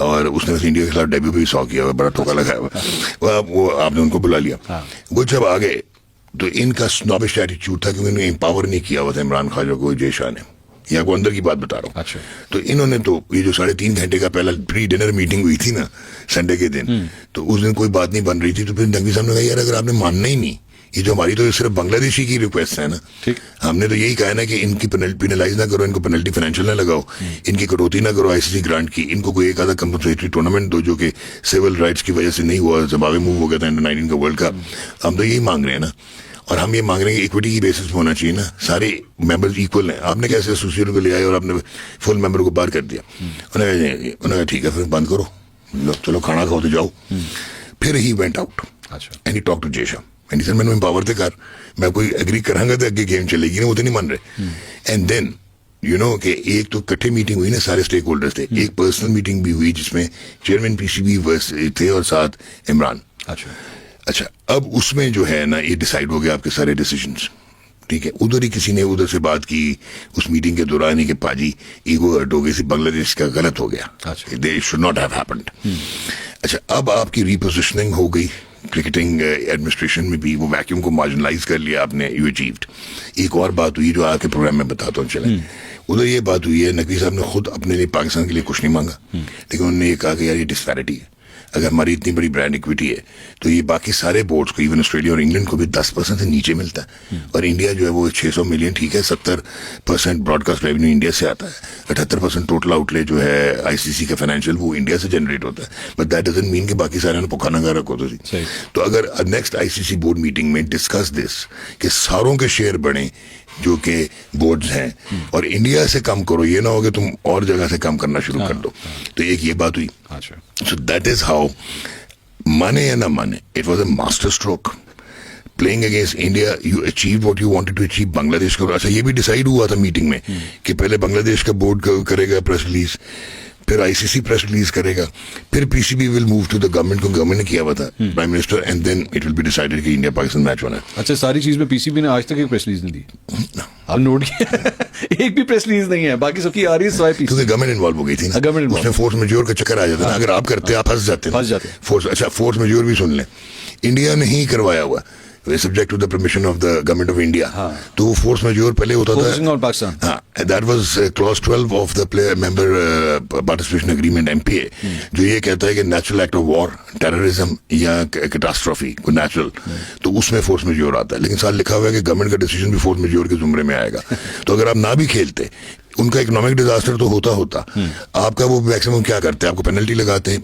और उसने इंडिया के खिलाफ डेब्यू भी 100 किया हुआ, बड़ा ठोका लगाया हुआ. वो आपने उनको बुला लिया. वो जब आ गए तो इनका स्नॉबिश एटीट्यूड था कि उन्होंने एम्पावर नहीं किया हुआ था इमरान ख्वाजा को जय शाह ने. यहाँ को अंदर की बात बता रहा हूँ. अच्छा, तो इन्होंने तो ये जो 3.5 घंटे का पहला प्री डिनर मीटिंग हुई थी ना संडे के दिन, तो उस दिन कोई बात नहीं बन रही थी. तो फिर नकवी साहब ने कहा यार अगर आपने मानना ही नहीं, ये जो हमारी तो सिर्फ बांग्लादेशी की रिक्वेस्ट है ना, ठीक, हमने तो यही कहा है ना कि इनकी पेनलाइज ना करो, इनको पेनल्टी फाइनेंशियल ना लगाओ, इनकी कटौती ना करो आईसीसी ग्रांट की, इनको कोई एक आधा कंपनसेटरी टूर्नामेंट दो जो कि सिविल राइट्स की वजह से नहीं हुआ, जिम्बाब्वे मूव हो गया था अंडर-19 का वर्ल्ड कप. हम तो यही मांग रहे हैं ना, और हम ये मांग रहे हैं कि इक्विटी की बेसिस पे होना चाहिए ना, सारे मेंबर्स इक्वल हैं. आपने कैसे एसोसिएट को ले आए और आपने फुल मेंबर को बाहर कर दिया. उन्होंने कहा ठीक है फिर बंद करो, चलो खाना खाओ तो जाओ. फिर ही went out and he talk to Jay Shah and he said मैंने एम्पावर थे कर, मैं कोई एग्री करांगा तो आगे गेम चलेगी ना, वो तो नहीं मान रहे. एंड देन यू नो कि एक तो इकट्ठे मीटिंग हुई ना, सारे स्टेक होल्डर्स थे. एक पर्सनल मीटिंग भी हुई जिसमें चेयरमैन पीसीबी थे और साथ इमरान. अच्छा, अब उसमें जो है ना ये डिसाइड हो गया आपके सारे डिसीजंस. ठीक है, उधर ही किसी ने उधर से बात की उस मीटिंग के दौरान ही कि पाजी ईगो हर्ट हो गई, बांग्लादेश का गलत हो गया, they should not have happened. अच्छा, अब आपकी रिपोजिशनिंग हो गई क्रिकेटिंग एडमिनिस्ट्रेशन में भी, वो वैक्यूम को मार्जिनलाइज कर लिया आपने, यू अचीव्ड. एक और बात हुई जो आपके प्रोग्राम में बताता हूँ चले. उधर ये बात हुई है नकवी साहब ने खुद अपने लिए पाकिस्तान के लिए कुछ नहीं मांगा, लेकिन उन्होंने ये कहा कि यार ये डिस्पैरिटी है, अगर हमारी इतनी बड़ी ब्रांड इक्विटी है तो ये बाकी सारे बोर्ड्स को, इवन ऑस्ट्रेलिया और इंग्लैंड को भी 10% से नीचे मिलता है. और इंडिया जो है वो 600 मिलियन, ठीक है, 70% ब्रॉडकास्ट रेवेन्यू इंडिया से आता है, 78% टोटल आउटले जो है आईसीसी का फाइनेंशियल वो इंडिया से जनरेट होता है. बट दैट डजंट मीन कि बाकी सारे ने पुखाना गा रखो तो अगर नेक्स्ट आईसीसी बोर्ड मीटिंग में डिस्कस दिस कि सारों के शेयर बढ़े जो कि बोर्ड्स हैं, और इंडिया से कम करो, ये ना हो कि तुम और जगह से कम करना शुरू कर दो. तो एक ये बात हुई. सो दैट इज हाउ, माने या ना माने, it was a master stroke. Playing against India you achieve what you wanted to achieve Bangladesh को। अच्छा ये भी डिसाइड हुआ था मीटिंग में कि पहले बांग्लादेश का बोर्ड करेगा प्रेस रिलीज, फिर आईसीसी प्रेस रिलीज करेगा, फिर PCB will move to the government को गवर्नमेंट ने किया हुआ था prime minister, and then it will be decided कि इंडिया पाकिस्तान मैच होना है। अच्छा सारी चीज में पीसीबी ने आज तक एक प्रेस रिलीज नहीं दी, आप नोट किया एक भी प्रेस रिलीज नहीं है, बाकी सबकी आ रही है सिवाय क्योंकि गवर्नमेंट इन्वॉल्व हो गई थी ना, गवर्नमेंट उसमें फोर्स मेजोर का चक्कर आ जाता है। अगर आप करते आप फंस जाते फोर्स। अच्छा फोर्स मेजोर भी सुन लें, इंडिया ने ही करवाया हुआ subject to the permission of the government of India. तो वो फोर्स मेजोर पहले होता था पाकिस्तान, हाँ, that was clause 12 of the member participation agreement MPA, जो ये कहता है कि natural act of war, terrorism या कैटास्ट्रोफी को नेचुरल, तो उसमें फोर्स मेजोर आता है। लेकिन साथ लिखा हुआ है कि गवर्नमेंट का डिसीजन भी फोर्स मेजोर के जुमरे में आएगा। तो अगर आप ना भी खेलते, उनका इकोनॉमिक डिजास्टर तो होता आपका वो मैक्सिमम क्या करते हैं, आपको पेनल्टी लगाते हैं,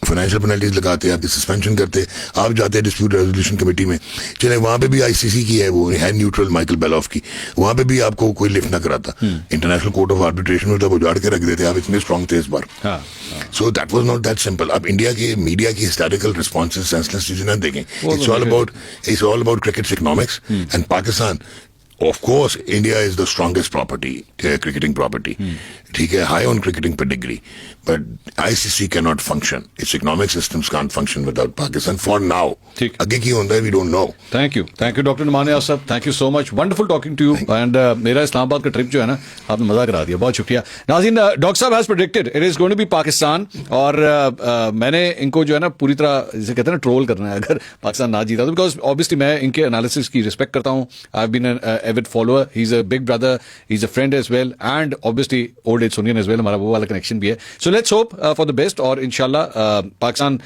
फाइनेंशियल पेनल्टीज लगाते हैं, आपकी सस्पेंशन करते, आप जाते हैं डिस्प्यूट रेजोल्यूशन कमेटी में, चले वहां पे भी आईसीसी की है, वो है न्यूट्रल माइकल बेलॉफ की, वहां पे भी आपको कोई लिफ्ट ना कराता। इंटरनेशनल कोर्ट ऑफ आर्बिट्रेशन में तब उजाड़ के रख देते, आप इतने स्ट्रॉन्ग थे इस बार। So that was not that simple. अब इंडिया के मीडिया की हिस्टोरिकल रिस्पॉन्सेज सेंसलेस चीजें ना देखें, it's all about cricket economics and Pakistan. Of course, India is the strongest property, cricketing property. ठीक है, high on cricketing pedigree, but ICC cannot function. Its economic systems can't function without Pakistan for now. ठीक. आगे की होता है, we don't know. Thank you doctor Numan Yasir, thank you so much, wonderful talking to you. And मेरा इस्लामाबाद का trip जो है ना, आपने मजा करा दिया, बहुत शुक्रिया। नाज़रीन, डॉक्टर साहब has predicted it is going to be Pakistan, और मैंने इनको जो है ना पूरी तरह जिसे कहते हैं ना ट्रोल करना है अगर पाकिस्तान ना जीता तो, बिकॉज ऑब्वियसली मैं इनके एनालिसिस की रिस्पेक्ट करता हूँ। I have been an avid follower, he is a big brother, he is a friend as well, and obviously old Aitchisonian as well, हमारा वो वाला कनेक्शन भी है। So let's hope for the best, और इंशाल्लाह Pakistan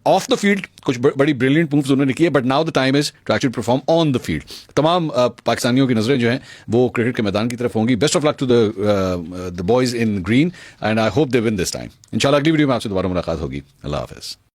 of the field कुछ बड़ी brilliant moves उन्होंने किए, but now the time is to actually perform on the field. तमाम पाकिस्तानियों की नजरें जो हैं वो क्रिकेट के मैदान की तरफ होंगी। Best of luck to the boys in green, and I hope they win this time. इंशाल्लाह अगली वीडियो में आपसे दोबारा मुलाकात होगी। अल्लाह हाफिज।